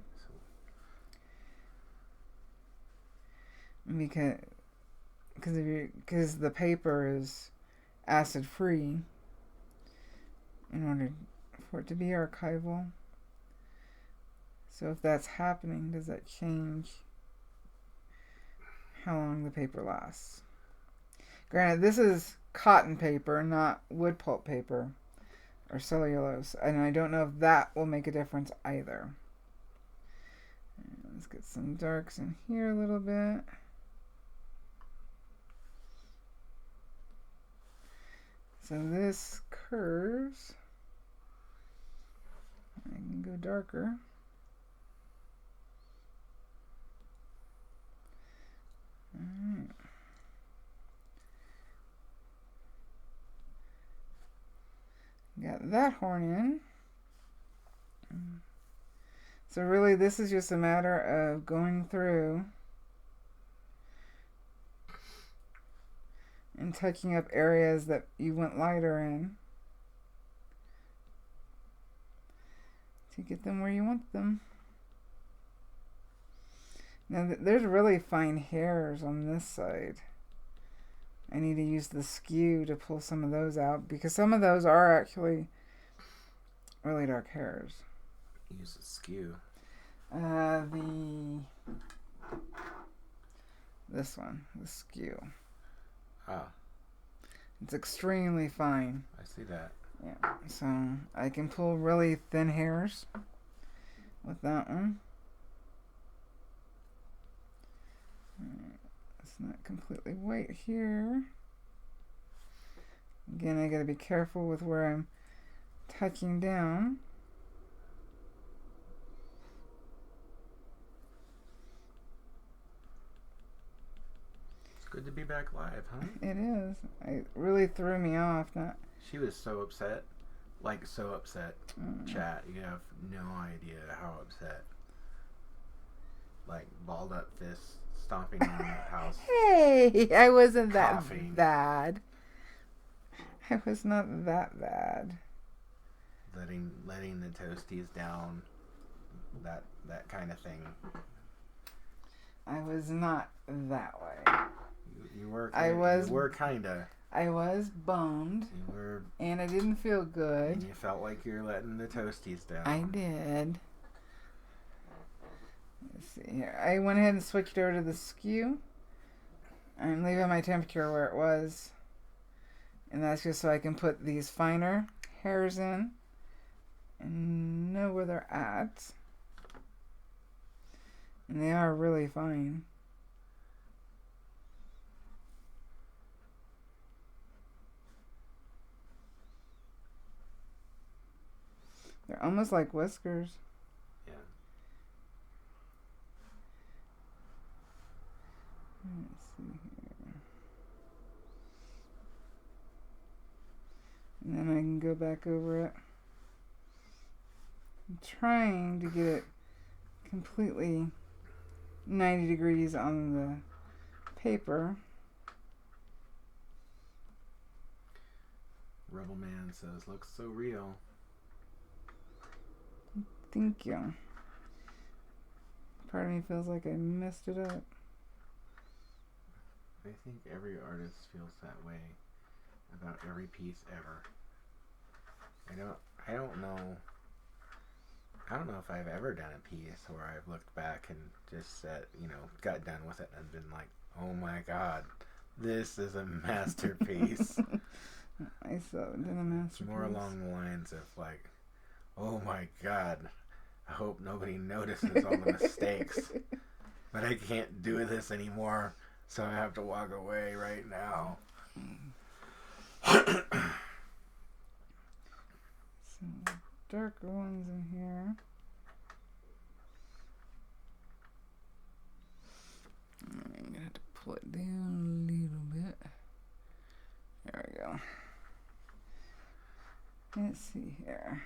Because the paper is acid free, in order for it to be archival. So if that's happening, does that change how long the paper lasts? Granted, this is cotton paper, not wood pulp paper or cellulose, and I don't know if that will make a difference either. Let's get some darks in here a little bit. So this curves. I can go darker. Alright. Got that horn in. So really this is just a matter of going through and touching up areas that you went lighter in to get them where you want them. Now there's really fine hairs on this side. I need to use the skew to pull some of those out because some of those are actually really dark hairs. Use the skew. This one, the skew. Ah. It's extremely fine. I see that. Yeah, so I can pull really thin hairs with that one. It's not completely white here. Again, I gotta be careful with where I'm touching down. Good to be back live, huh? It is. It really threw me off. She was so upset. Like, so upset. Chat, you have no idea how upset. Like, balled up fists, stomping on the house. Hey, I wasn't coughing. that bad. I was not that bad. Letting the toasties down. That kind of thing. I was not that way. You were You were kinda. I was bummed. You were. And I didn't feel good. And you felt like you were letting the toasties down. I did. Let's see here. I went ahead and switched over to the skew. I'm leaving my temperature where it was. And that's just so I can put these finer hairs in and know where they're at. And they are really fine. They're almost like whiskers. Yeah. Let's see here. And then I can go back over it. I'm trying to get it completely 90 degrees on the paper. Rebel Man says, looks so real. Thank you. Part of me feels like I messed it up. I think every artist feels that way about every piece ever. I don't know if I've ever done a piece where I've looked back and just said, got done with it and been like, oh my god, this is a masterpiece. I saw it in a masterpiece. It's more along the lines of like, oh my god, I hope nobody notices all the mistakes, but I can't do this anymore, so I have to walk away right now. Some darker ones in here. I'm gonna have to pull it down a little bit. There we go. Let's see here.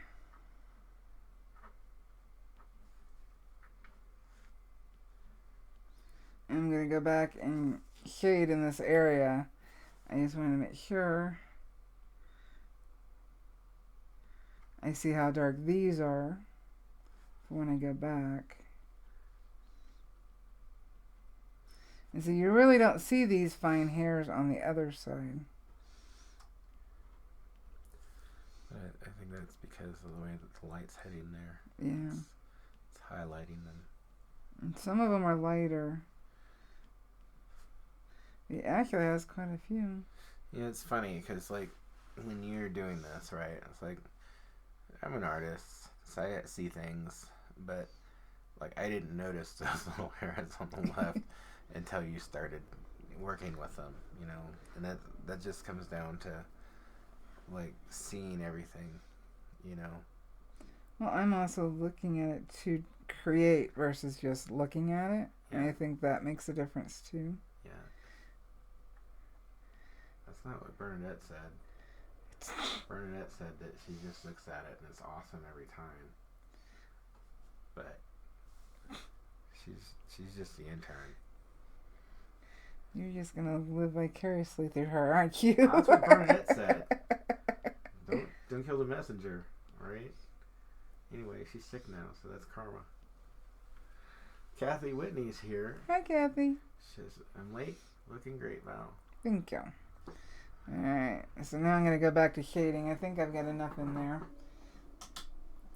I'm going to go back and shade in this area. I just want to make sure I see how dark these are for when I go back. And so you really don't see these fine hairs on the other side. I think that's because of the way that the light's hitting there. Yeah. It's highlighting them. And some of them are lighter. It actually has quite a few. Yeah, it's funny because, like, when you're doing this, right, it's like, I'm an artist, so I see things, but, like, I didn't notice those little hairs on the left until you started working with them, and that just comes down to, like, seeing everything, Well, I'm also looking at it to create versus just looking at it, and I think that makes a difference, too. Yeah. That's not what Bernadette said. Bernadette said that she just looks at it and it's awesome every time. But she's just the intern. You're just gonna live vicariously through her, aren't you? That's what Bernadette said. Don't kill the messenger, alright? Anyway, she's sick now, so that's karma. Kathy Whitney's here. Hi, Kathy. She says, I'm late. Looking great, Val. Thank you. Alright, so now I'm going to go back to shading. I think I've got enough in there.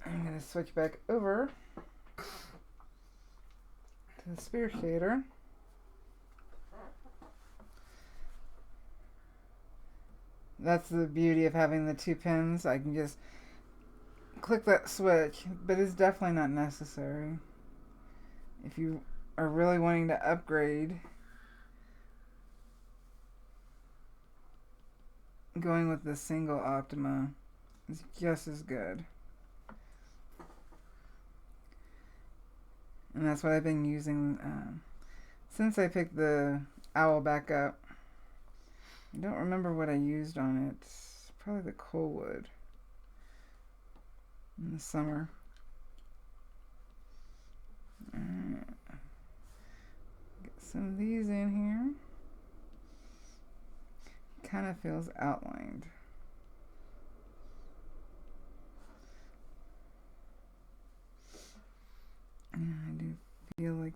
I'm going to switch back over to the spear shader. That's the beauty of having the two pins. I can just click that switch, but it's definitely not necessary. If you are really wanting to upgrade, going with the single Optima is just as good. And that's what I've been using since I picked the owl back up. I don't remember what I used on it. It's probably the Coalwood in the summer. Get some of these in here. Kind of feels outlined. And I do feel like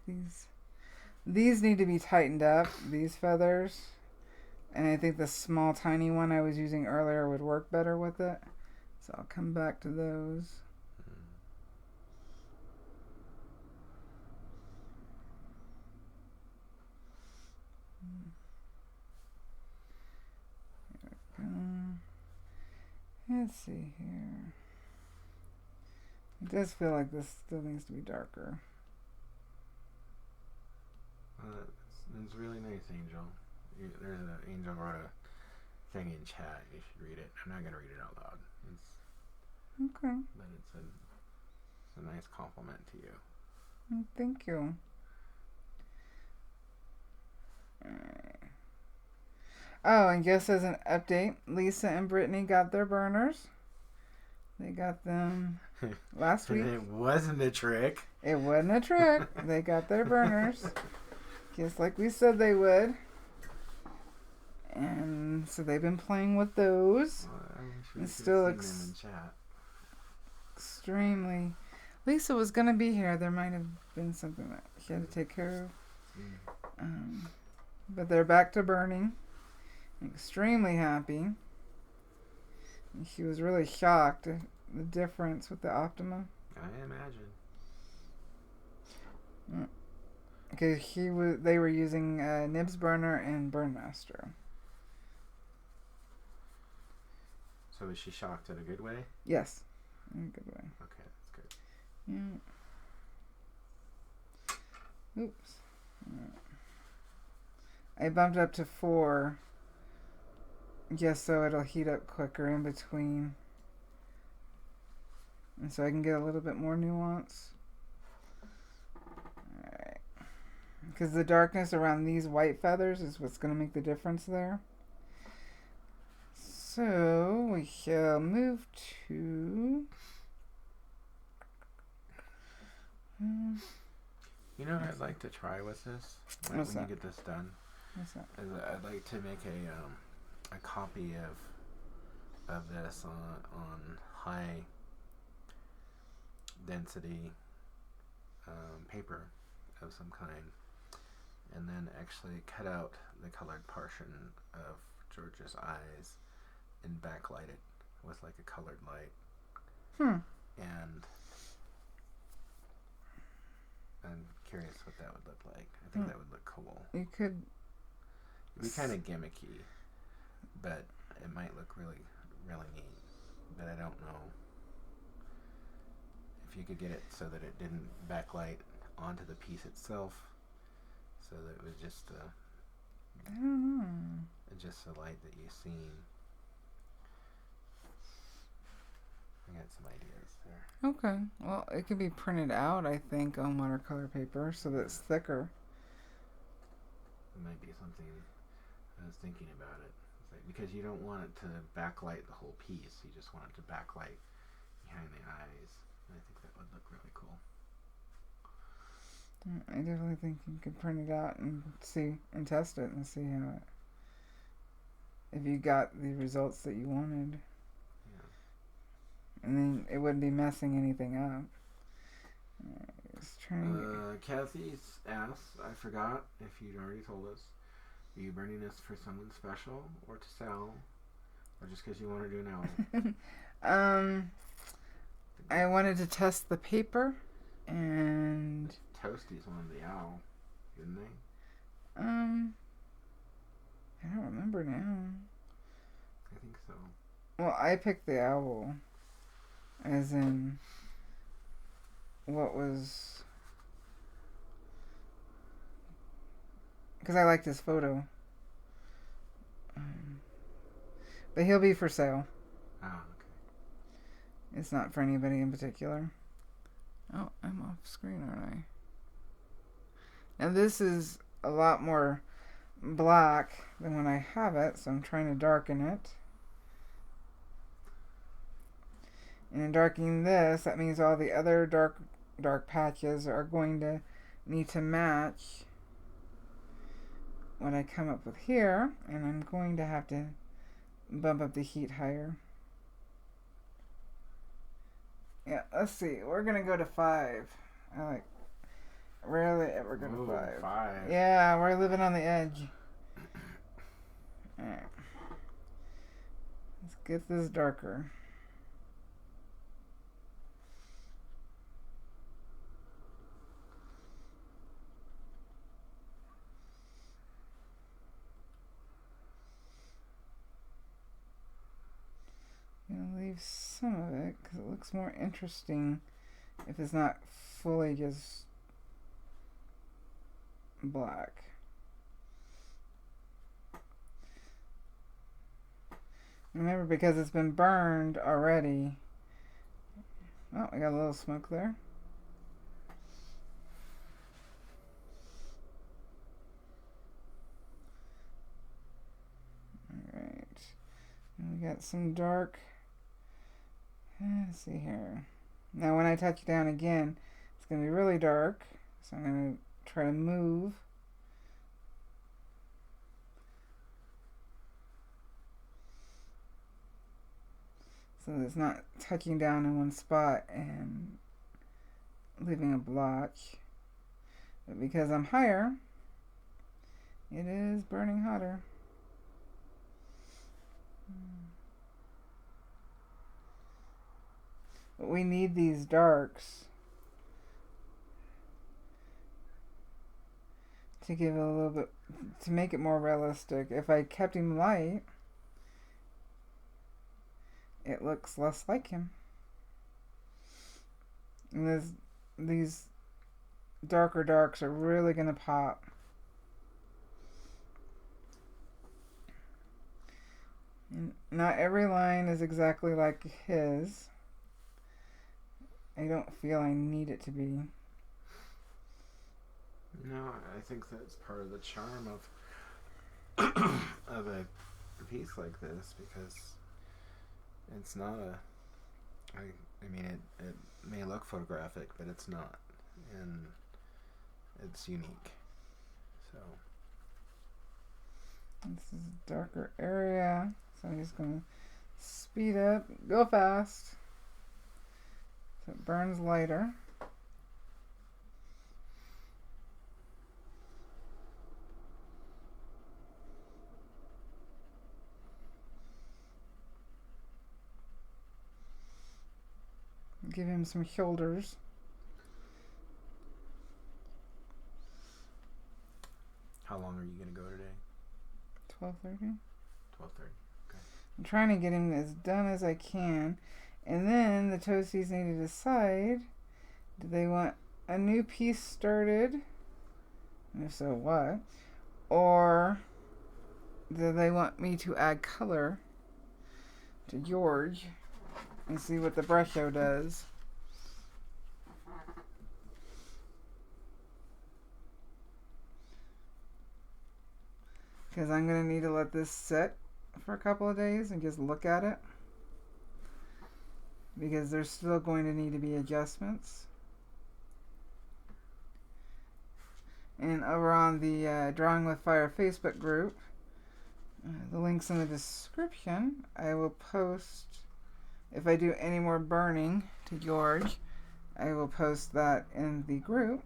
these need to be tightened up, these feathers. And I think the small, tiny one I was using earlier would work better with it. So I'll come back to those. Let's see here. It does feel like this still needs to be darker. It's really nice, Angel. There's an Angel wrote a thing in chat. You should read it. I'm not gonna read it out loud. Okay. But it's a nice compliment to you. Thank you. Alright. Oh, and just as an update, Lisa and Brittany got their burners. They got them last week. It wasn't a trick. It wasn't a trick. They got their burners. Just like we said they would. And so they've been playing with those. It still looks in chat. Extremely. Lisa was going to be here. There might have been something that she had to take care of. But they're back to burning. Extremely happy. And she was really shocked at the difference with the Optima. I imagine. Because they were using Nibs Burner and Burnmaster. So was she shocked in a good way? Yes, in a good way. Okay, that's good. Yeah. Oops. I bumped up to 4 just so it'll heat up quicker in between. And so I can get a little bit more nuance. Alright. Because the darkness around these white feathers is what's going to make the difference there. So we shall move to... You know what I'd like to try with this? When you get this done? What's that? I'd like to make a copy of this on high density paper of some kind, and then actually cut out the colored portion of George's eyes and backlight it with like a colored light. And I'm curious what that would look like. I think that would look cool. You could... It'd be kind of gimmicky, but it might look really, really neat. But I don't know if you could get it so that it didn't backlight onto the piece itself, so that it was just I don't know. Just the light that you've seen. I got some ideas there. Okay. Well, it could be printed out, I think, on watercolor paper so that it's thicker. It might be something. I was thinking about it. It's like, because you don't want it to backlight the whole piece. You just want it to backlight behind the eyes. And I think that would look really cool. I definitely think you could print it out and see and test it and see how it... If you got the results that you wanted. And then it wouldn't be messing anything up. Just trying to Kathy's asked, I forgot if you'd already told us, are you burning this for someone special or to sell? Or just because you want to do an owl? I wanted to test the paper and... Toasties wanted the owl, didn't they? I don't remember now. I think so. Well, I picked the owl. As in, what was... Because I liked his photo. But he'll be for sale. Oh, okay. It's not for anybody in particular. Oh, I'm off screen, aren't I? Now this is a lot more black than when I have it, so I'm trying to darken it. And in darkening this, that means all the other dark patches are going to need to match what I come up with here. And I'm going to have to bump up the heat higher. Yeah, let's see. We're going to go to 5. I like rarely ever go to 5. 5. Yeah, we're living on the edge. Alright. Let's get this darker. I'm going to leave some of it because it looks more interesting if it's not fully just black. Remember, because it's been burned already. Oh, we got a little smoke there. Alright. And we got some dark. Let's see here. Now when I touch it down again, it's going to be really dark. So I'm going to try to move. So it's not touching down in one spot and leaving a blotch. But because I'm higher, it is burning hotter. But we need these darks to give it a little bit, to make it more realistic. If I kept him light, it looks less like him. And these darker darks are really going to pop. And not every line is exactly like his. I don't feel I need it to be. No, I think that's part of the charm of of a piece like this, because it's not I mean, it may look photographic, but it's not, and it's unique. So this is a darker area, so I'm just going to speed up, go fast, so it burns lighter. Give him some shoulders. how long are you going to go today? 12:30. 12:30. Okay. I'm trying to get him as done as I can. And then the toasties need to decide, do they want a new piece started? And if so, what? Or do they want me to add color to George and see what the brush show does? Because I'm going to need to let this sit for a couple of days and just look at it. Because there's still going to need to be adjustments. And over on the Drawing with Fire Facebook group, the link's in the description. I will post, if I do any more burning to George, I will post that in the group.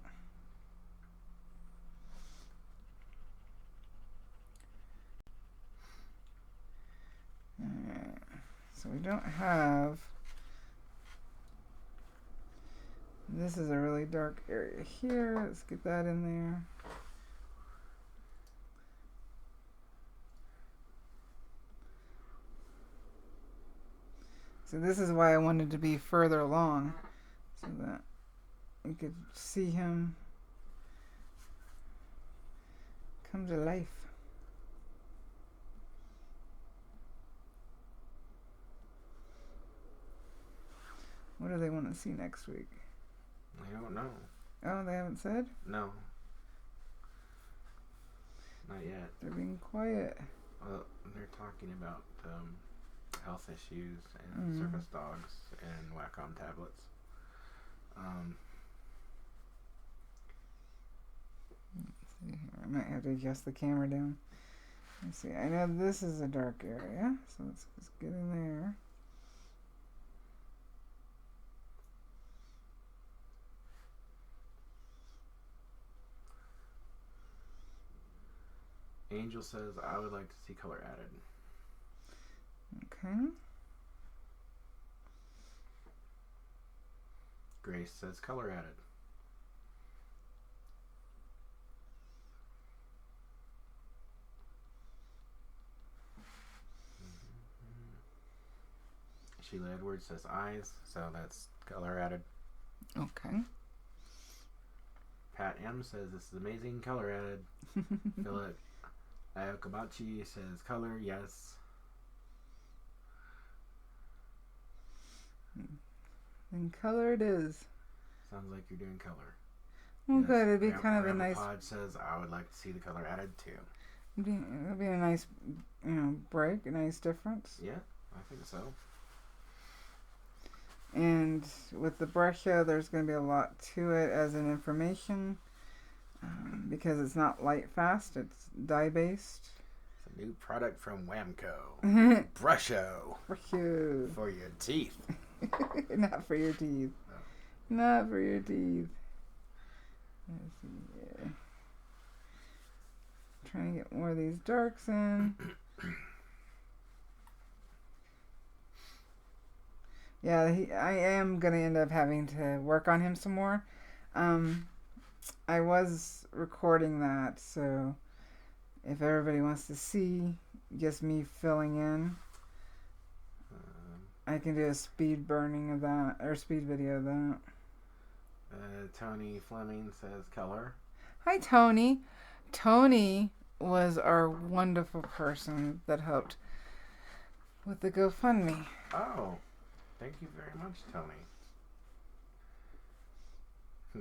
Alright, so we don't have, this is a really dark area here. Let's get that in there. So this is why I wanted to be further along, so that you could see him come to life. What do they want to see next week? I don't know. Oh, they haven't said? No. Not yet. They're being quiet. Well, they're talking about health issues and surface dogs and Wacom tablets. Let's see here. I might have to adjust the camera down. Let's see. I know this is a dark area, so let's just get in there. Angel says, I would like to see color added. Okay. Grace says color added. Sheila Edwards says eyes, so that's color added. Okay. Pat M says this is amazing, color added. Philip Ayokabachi says color, yes. And color it is. Sounds like you're doing color. Well, Yes. good. It'd be kind of a nice. Pod says I would like to see the color added too. It'd be a nice, break, a nice difference. Yeah, I think so. And with the brusho, there's going to be a lot to it as an information because it's not light fast, it's dye based. It's a new product from Whamco. Brusho. Brusho. For your teeth. Not for your teeth. No. Not for your teeth. Let's see here. Trying to get more of these darks in. Yeah, I am going to end up having to work on him some more. I was recording that, so if everybody wants to see just me filling in, I can do a speed burning of that, or speed video of that. Tony Fleming says color. Hi, Tony. Tony was our wonderful person that helped with the GoFundMe. Oh. Thank you very much, Tony.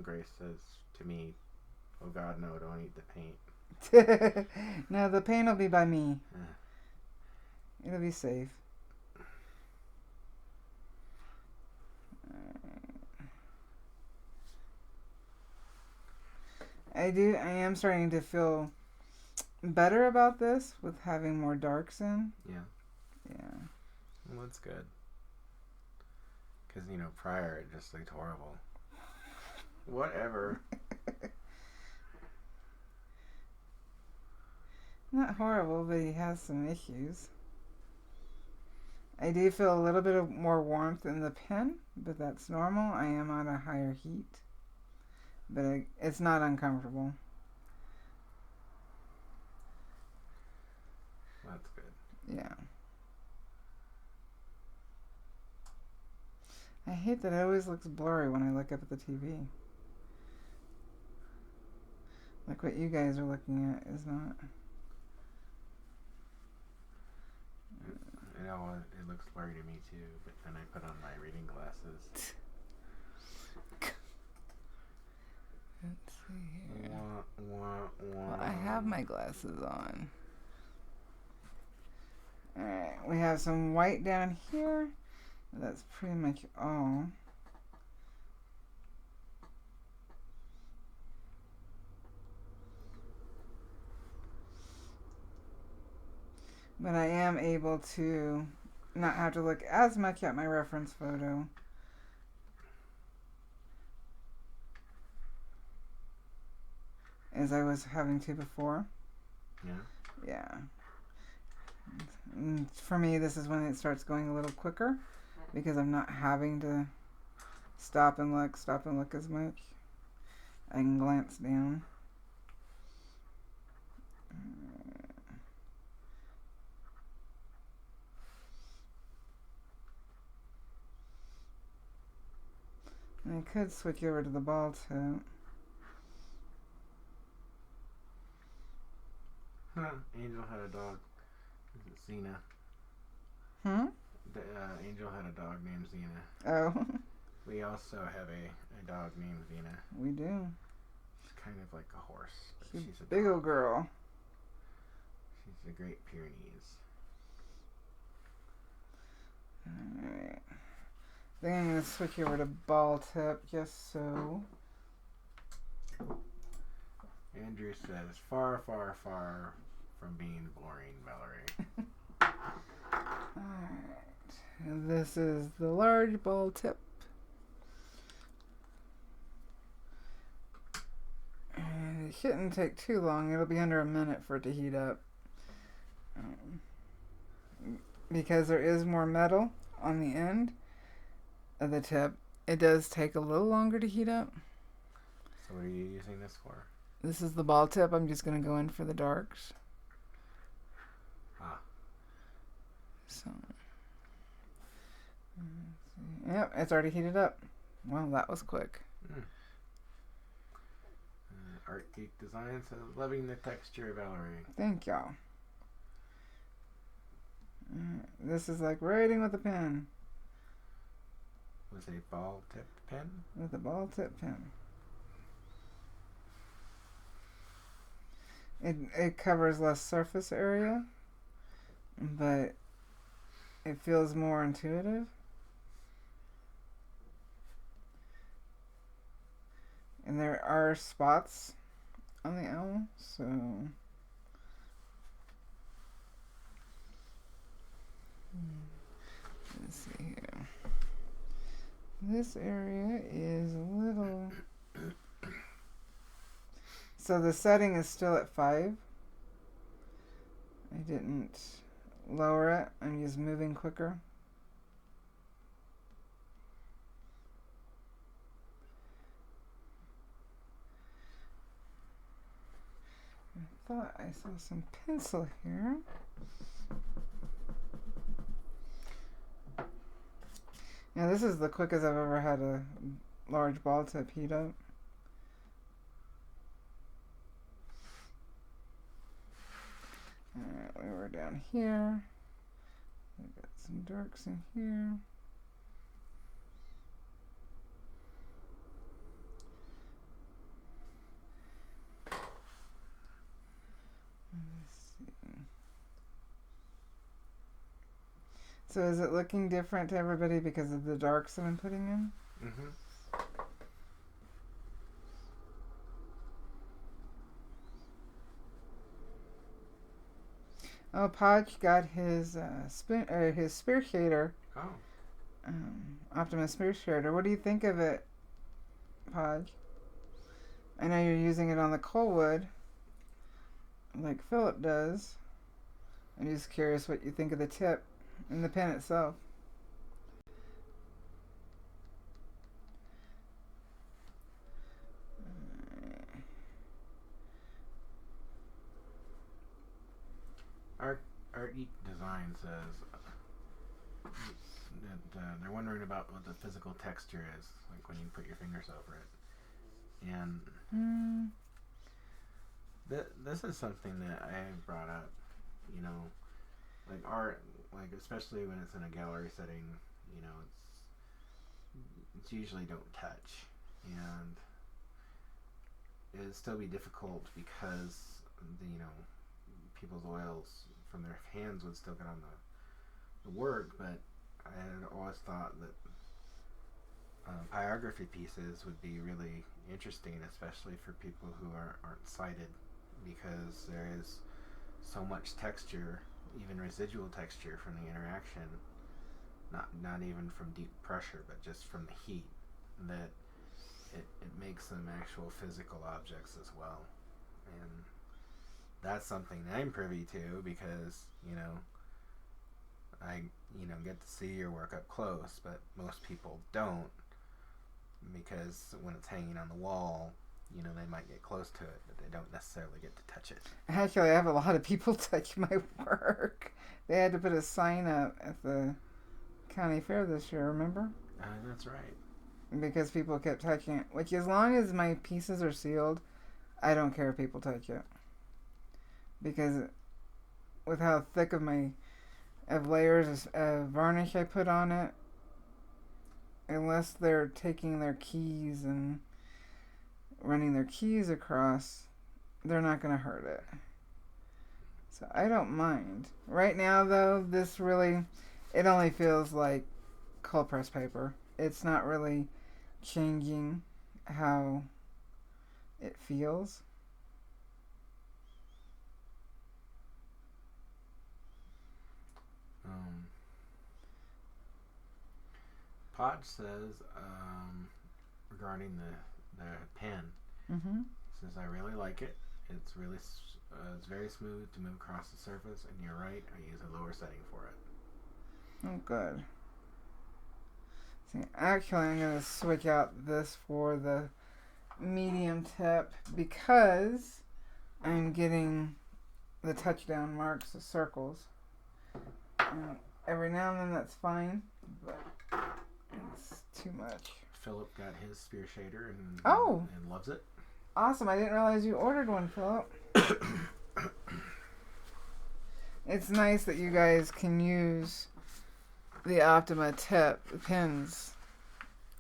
Grace says to me, oh God, no, don't eat the paint. No, the paint will be by me. It'll be safe. I am starting to feel better about this with having more darks in. Yeah. Yeah. Well, that's good. Because, prior it just looked horrible. Whatever. Not horrible, but he has some issues. I do feel a little bit of more warmth in the pen, but that's normal. I am on a higher heat. But it's not uncomfortable. That's good. Yeah. I hate that it always looks blurry when I look up at the TV. Like what you guys are looking at is not. It looks blurry to me too, but then I put on my reading glasses. Let's see here. Well, I have my glasses on. Alright, we have some white down here. That's pretty much all. But I am able to not have to look as much at my reference photo. As I was having to before. Yeah. Yeah. And for me, this is when it starts going a little quicker because I'm not having to stop and look as much. I can glance down. And I could switch over to the ball tip. Angel had a dog. Is it Xena? Angel had a dog named Xena. Oh. We also have a dog named Xena. We do. She's kind of like a horse. But she's a big dog. old girl. She's the Great Pyrenees. Alright. Then I'm going to switch over to ball tip just so. Andrew says, far, far, far from being boring, Valarie. Alright. And this is the large ball tip. And it shouldn't take too long. It'll be under a minute for it to heat up. because there is more metal on the end of the tip, it does take a little longer to heat up. So what are you using this for? This is the ball tip. I'm just going to go in for the darks. So, yep, it's already heated up. Well, that was quick. Art Geek Design says, loving the texture, Valarie. Thank y'all. This is like writing with a pen. Was a ball tip pen? With a ball tip pen. It covers less surface area, but it feels more intuitive. And there are spots on the owl, so let's see here. This area is a little... So the setting is still at 5. I didn't lower it. I'm just moving quicker. I thought I saw some pencil here. Now this is the quickest I've ever had a large ball tip heat up. Alright, we were down here. We got some darks in here. Let's see. So is it looking different to everybody because of the darks that I'm putting in? Mm-hmm. Oh, Podge got his his spear shader. Oh. Optima spear shader. What do you think of it, Podge? I know you're using it on the Coalwood, like Philip does. I'm just curious what you think of the tip and the pen itself. Art Geek Design says that they're wondering about what the physical texture is, like when you put your fingers over it. And this is something that I brought up, you know, like art, like especially when it's in a gallery setting, you know, it's usually don't touch, and it'd still be difficult because people's oils from their hands would still get on the work, but I had always thought that pyrography pieces would be really interesting, especially for people who aren't sighted, because there is so much texture, even residual texture from the interaction, not even from deep pressure, but just from the heat, that it makes them actual physical objects as well. And that's something I'm privy to because, I get to see your work up close, but most people don't, because when it's hanging on the wall, they might get close to it, but they don't necessarily get to touch it. Actually, I have a lot of people touch my work. They had to put a sign up at the county fair this year, remember? That's right. Because people kept touching it, which as long as my pieces are sealed, I don't care if people touch it. Because with how thick of layers of varnish I put on it, unless they're taking their keys and running their keys across, they're not going to hurt it. So I don't mind. Right now, though, it only feels like cold press paper. It's not really changing how it feels. Podge says, regarding the pen, says, I really like it. It's really it's very smooth to move across the surface, and you're right, I use a lower setting for it. Oh, good. See, actually, I'm going to switch out this for the medium tip because I'm getting the touchdown marks, the circles. And every now and then that's fine, but it's too much. Philip got his spear shader and loves it. Awesome. I didn't realize you ordered one, Philip. It's nice that you guys can use the Optima pins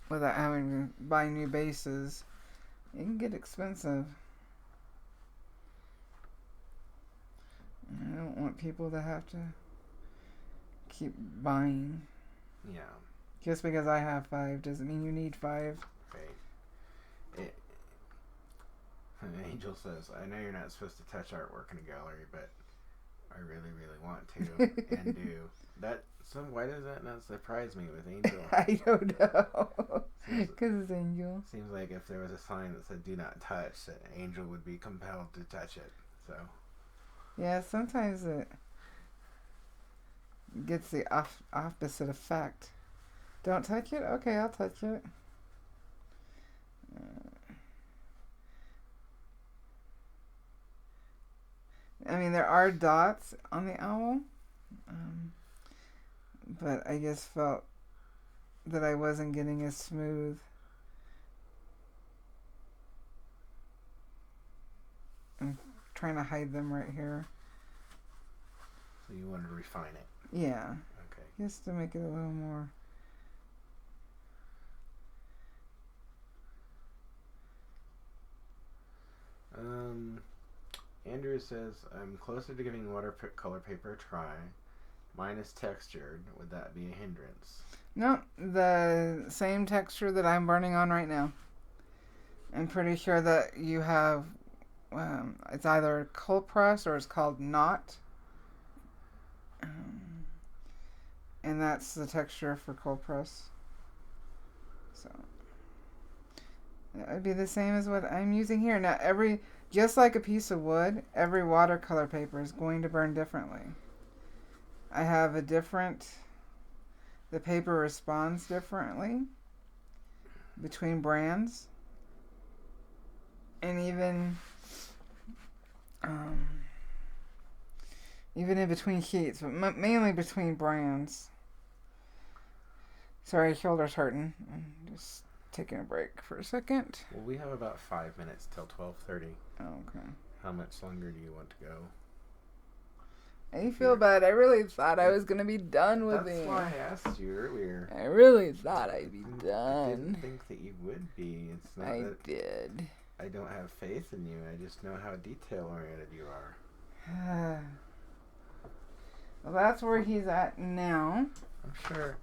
without having to buy new bases. It can get expensive. I don't want people to have to keep buying. Yeah. Just because I have 5 doesn't mean you need 5. Right. Angel says, I know you're not supposed to touch artwork in a gallery, but I really, really want to and do. Why does that not surprise me with Angel? I don't know. Because it's Angel. Seems like if there was a sign that said do not touch, that Angel would be compelled to touch it. So. Yeah, sometimes it gets the opposite effect. Don't touch it? Okay, I'll touch it. I mean, there are dots on the owl, but I just felt that I wasn't getting as smooth. I'm trying to hide them right here. So you wanted to refine it? Yeah. Okay. Just to make it a little more. Andrew says, I'm closer to giving watercolor paper a try. Mine is textured. Would that be a hindrance? No, the same texture that I'm burning on right now. I'm pretty sure that you have, it's either cold press or it's called knot. And that's the texture for cold press. So it would be the same as what I'm using here. Now, just like a piece of wood, every watercolor paper is going to burn differently. I have the paper responds differently between brands. And even in between sheets, but mainly between brands. Sorry, shoulder's hurting. I'm just taking a break for a second. Well, we have about 5 minutes till 12:30. Okay. How much longer do you want to go? I feel bad. I really thought I was going to be done with it. That's why I asked you earlier. I really thought I'd be done. I didn't think that you would be. It's not I that did. I don't have faith in you. I just know how detail-oriented you are. Well, that's where he's at now. I'm sure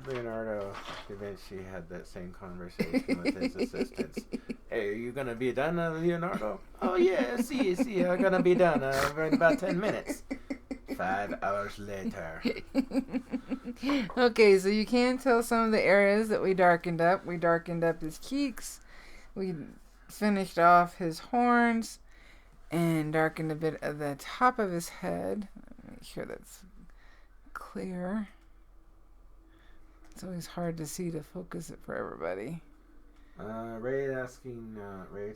Leonardo da Vinci had that same conversation with his assistants. Hey, are you going to be done, Leonardo? Oh, yeah, see, I'm going to be done in about 10 minutes. 5 hours later. Okay, so you can tell some of the areas that we darkened up. We darkened up his cheeks. We finished off his horns and darkened a bit of the top of his head. Make sure that's clear. It's always hard to see to focus it for everybody. Ray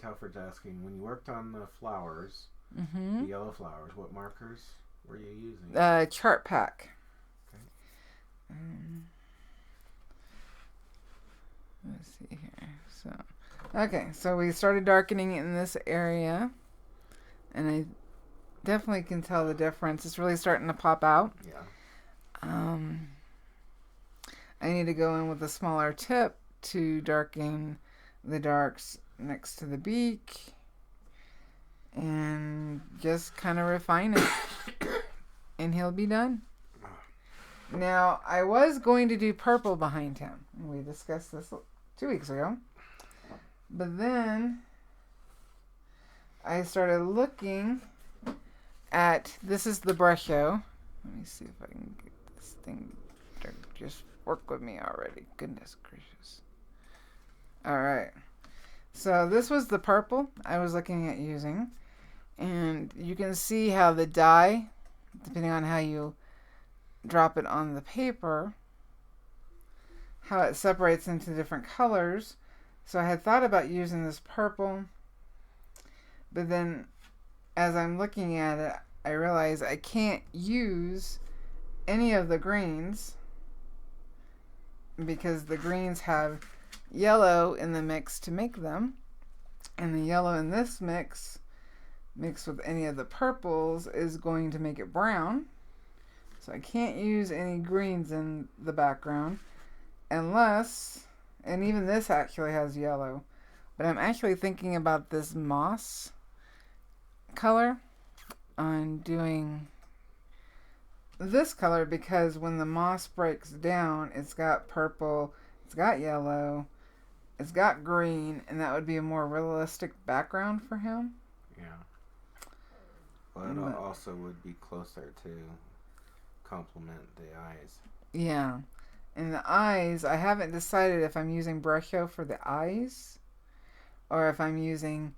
Telford's asking, when you worked on the flowers, the yellow flowers, what markers were you using? Chart pack. Okay. Let's see here. So we started darkening in this area, and I definitely can tell the difference. It's really starting to pop out. Yeah. I need to go in with a smaller tip to darken the darks next to the beak and just kind of refine it. And he'll be done. Now, I was going to do purple behind him. We discussed this 2 weeks ago. But then I started looking at, this is the brush show. Let me see if I can get this thing to just work with me already. Goodness gracious. Alright. So this was the purple I was looking at using. And you can see how the dye, depending on how you drop it on the paper, how it separates into different colors. So I had thought about using this purple, but then as I'm looking at it, I realize I can't use any of the greens because the greens have yellow in the mix to make them, and the yellow in this mix mixed with any of the purples is going to make it brown. So I can't use any greens in the background unless, and even this actually has yellow, but I'm actually thinking about this moss color on doing this color, because when the moss breaks down, it's got purple, it's got yellow, it's got green, and that would be a more realistic background for him. Yeah. Well, it also would be closer to complement the eyes. Yeah. And the eyes, I haven't decided if I'm using Brusho for the eyes or if I'm using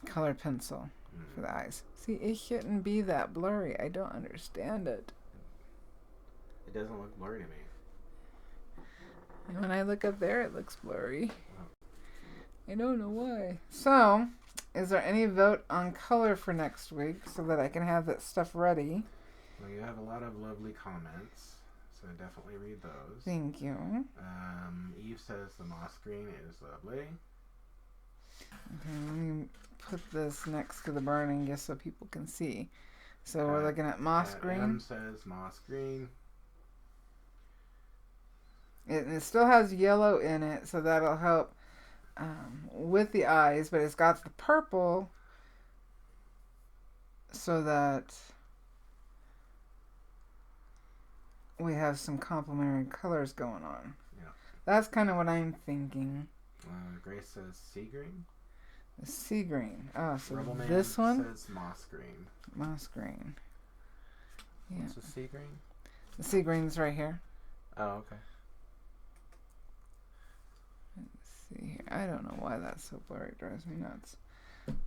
colored pencil for the eyes. See, it shouldn't be that blurry. I don't understand it. It doesn't look blurry to me. And when I look up there, it looks blurry. I don't know why. So, is there any vote on color for next week so that I can have that stuff ready? Well, you have a lot of lovely comments, so definitely read those. Thank you. Eve says the moss green is lovely. Okay, let me put this next to the burning just so people can see. So we're looking at moss green. M says moss green. It still has yellow in it, so that'll help with the eyes, but it's got the purple so that we have some complementary colors going on. Yeah. That's kind of what I'm thinking. Grace says sea green. The sea green. Oh, so Rebelman this one says moss green. Moss green. Yeah. What's the sea green? The sea green's right here. Oh, okay. Let's see here. I don't know why that's so blurry. It drives me nuts.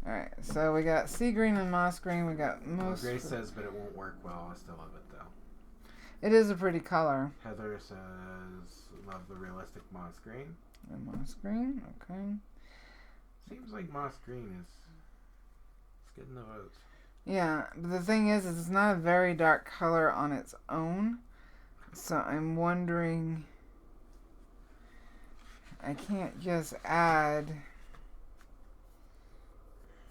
Alright, so we got sea green and moss green. We got most. Grace says, but it won't work well. I still love it though. It is a pretty color. Heather says, love the realistic moss green. And moss green, okay. Seems like moss green is getting the votes. Yeah, but the thing is it's not a very dark color on its own. So I'm wondering, I can't just add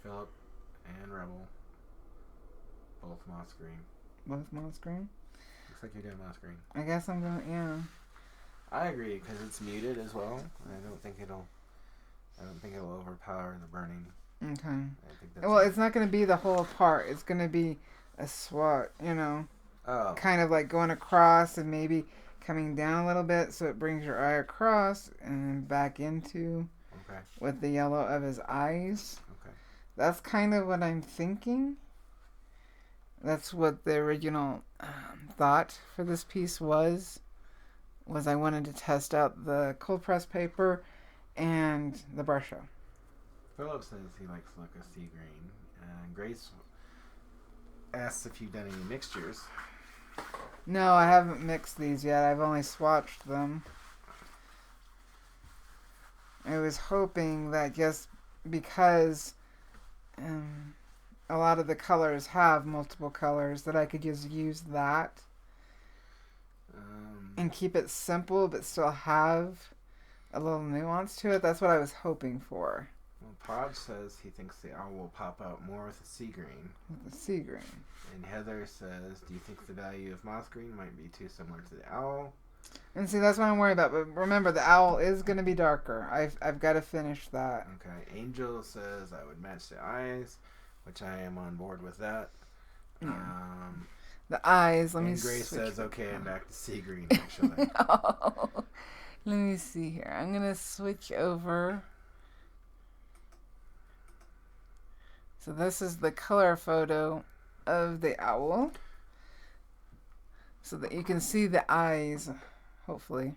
Philip and Rebel, both moss green. both moss green. Looks like you're doing moss green. I guess I'm gonna, yeah. I agree because it's muted as well. I don't think it'll overpower the burning. Okay. I think that's Well, it's not gonna be the whole part. It's gonna be a swat, you know. Oh. Kind of like going across and maybe coming down a little bit so it brings your eye across and then back into with the yellow of his eyes. Okay. That's kind of what I'm thinking. That's what the original thought for this piece was I wanted to test out the cold press paper and the Brusho. Philip says he likes to look at sea green. And Grace asks if you've done any mixtures. No, I haven't mixed these yet. I've only swatched them. I was hoping that just because a lot of the colors have multiple colors, that I could just use that and keep it simple but still have a little nuance to it. That's what I was hoping for. Well, Prod says he thinks the owl will pop out more with the sea green. With the sea green. And Heather says, do you think the value of moss green might be too similar to the owl? And see, that's what I'm worried about. But remember, the owl is going to be darker. I've got to finish that. Okay. Angel says I would match the eyes, which I am on board with that. Yeah. The eyes, let me see. Grace says, okay, I'm back to sea green, actually. Oh, let me see here. I'm going to switch over. So this is the color photo of the owl. So that you can see the eyes, hopefully.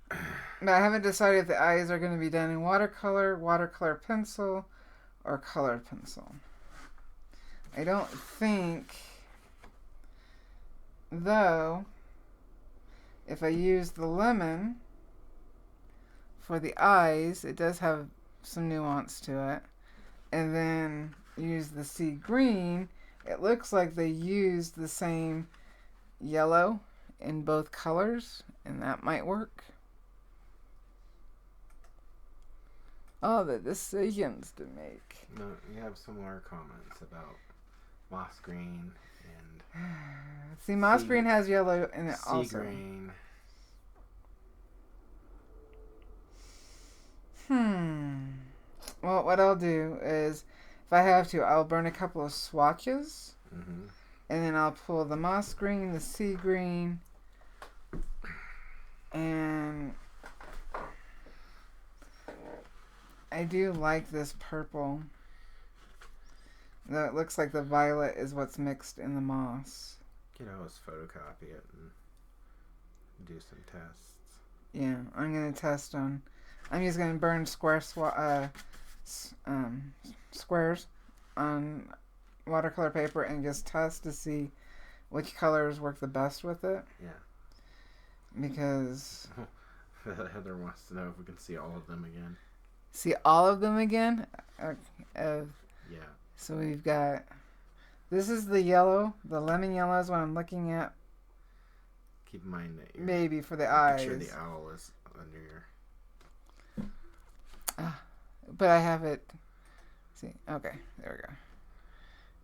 But I haven't decided if the eyes are going to be done in watercolor pencil, or colored pencil. I don't think though, if I use the lemon for the eyes, it does have some nuance to it. And then use the sea green, it looks like they used the same yellow in both colors, and that might work. All the decisions to make. No, you have some more comments about moss green and see, moss green has yellow in it also. Sea green. Well, what I'll do is, if I have to, I'll burn a couple of swatches. Mm-hmm. And then I'll pull the moss green, the sea green, and I do like this purple. Though it looks like the violet is what's mixed in the moss. You know, let's photocopy it and do some tests. Yeah, I'm going to test on... I'm just going to burn squares on watercolor paper and just test to see which colors work the best with it. Yeah. Because... Heather wants to know if we can see all of them again. See all of them again? Yeah. So we've got... This is the yellow. The lemon yellow is what I'm looking at. Keep in mind that you're... Maybe for the eyes. Make sure the owl is under your... But I have it... See, okay, there we go.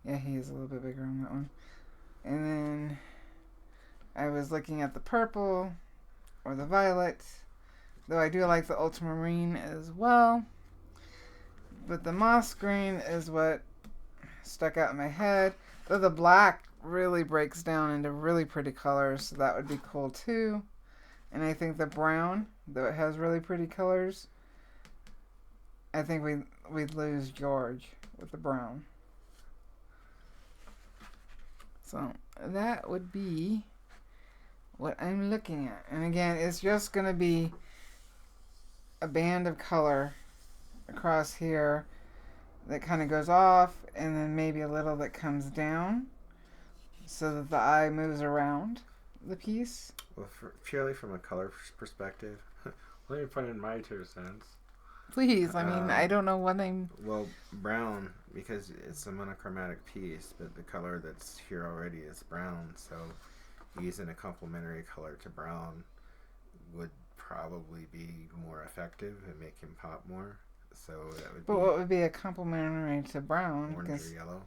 Yeah, he is a little bit bigger on that one. And then I was looking at the purple or the violet, though I do like the ultramarine as well. But the moss green is what stuck out in my head. Though the black really breaks down into really pretty colors, so that would be cool too. And I think the brown, though it has really pretty colors, I think we'd lose George with the brown. So that would be what I'm looking at. And again, it's just going to be a band of color across here that kind of goes off, and then maybe a little that comes down so that the eye moves around the piece. Well, purely from a color perspective, let me put in my 2 cents. Please, I mean, I don't know what I'm... Well, brown, because it's a monochromatic piece, but the color that's here already is brown, so using a complementary color to brown would probably be more effective and make him pop more. So that would But what would be a complementary to brown? Orange or yellow.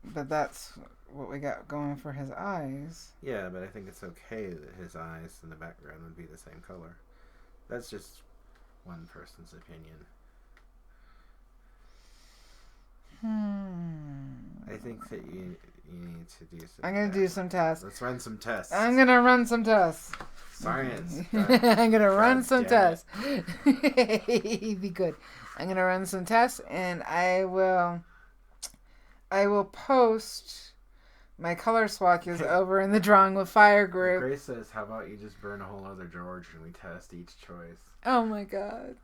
But that's what we got going for his eyes. Yeah, but I think it's okay that his eyes in the background would be the same color. That's just one person's opinion. I think that you need to do some... I'm going to do some tests. Let's run some tests. I'm going to run some tests. Science. I'm going to run some tests. Be good. I'm going to run some tests, and I will post my color swatches over in the Drawing with Fire group. Grace says, how about you just burn a whole other George and we test each choice? Oh my god.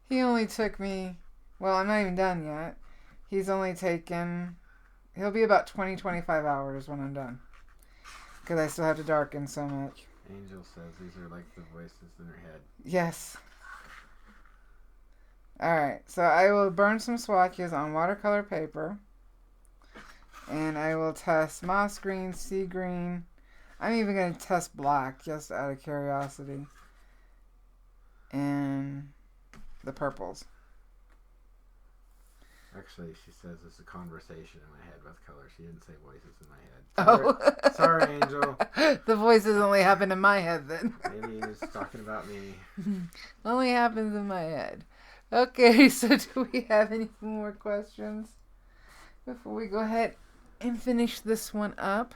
He only took me... Well, I'm not even done yet. He's only taken... He'll be about 20-25 hours when I'm done. Because I still have to darken so much. Angel says these are like the voices in her head. Yes. Alright, so I will burn some swatches on watercolor paper. And I will test moss green, sea green. I'm even going to test black, just out of curiosity. And the purples. Actually, she says it's a conversation in my head with color. She didn't say voices in my head. Sorry, sorry, Angel. The voices only happen in my head then. Maybe he was talking about me. Only happens in my head. Okay, so do we have any more questions before we go ahead and finish this one up?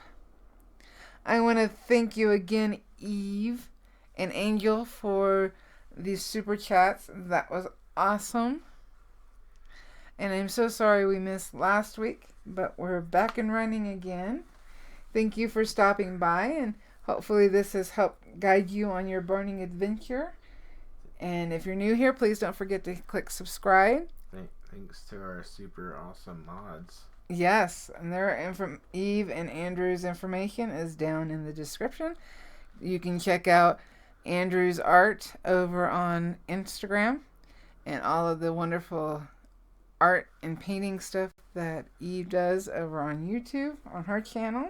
I want to thank you again, Eve and Angel, for these super chats. That was awesome. And I'm so sorry we missed last week, but we're back and running again. Thank you for stopping by, and hopefully this has helped guide you on your burning adventure. And if you're new here, please don't forget to click subscribe. Thanks to our super awesome mods. Yes, and their Eve and Andrew's information is down in the description. You can check out Andrew's art over on Instagram and all of the wonderful art and painting stuff that Eve does over on YouTube on her channel.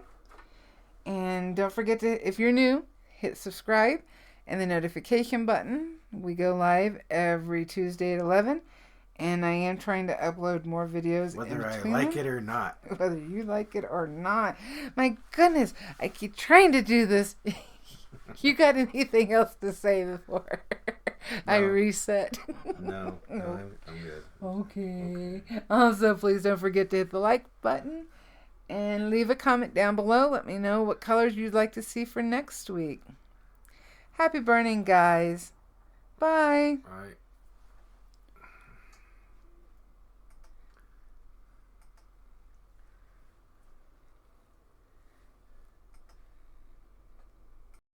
And don't forget to, if you're new, hit subscribe and the notification button. We go live every Tuesday at 11. And I am trying to upload more videos whether I like it or not. Whether you like it or not. My goodness, I keep trying to do this. You got anything else to say before I reset? No, I'm good. Okay. Also, please don't forget to hit the like button and leave a comment down below. Let me know what colors you'd like to see for next week. Happy burning, guys. Bye. Bye.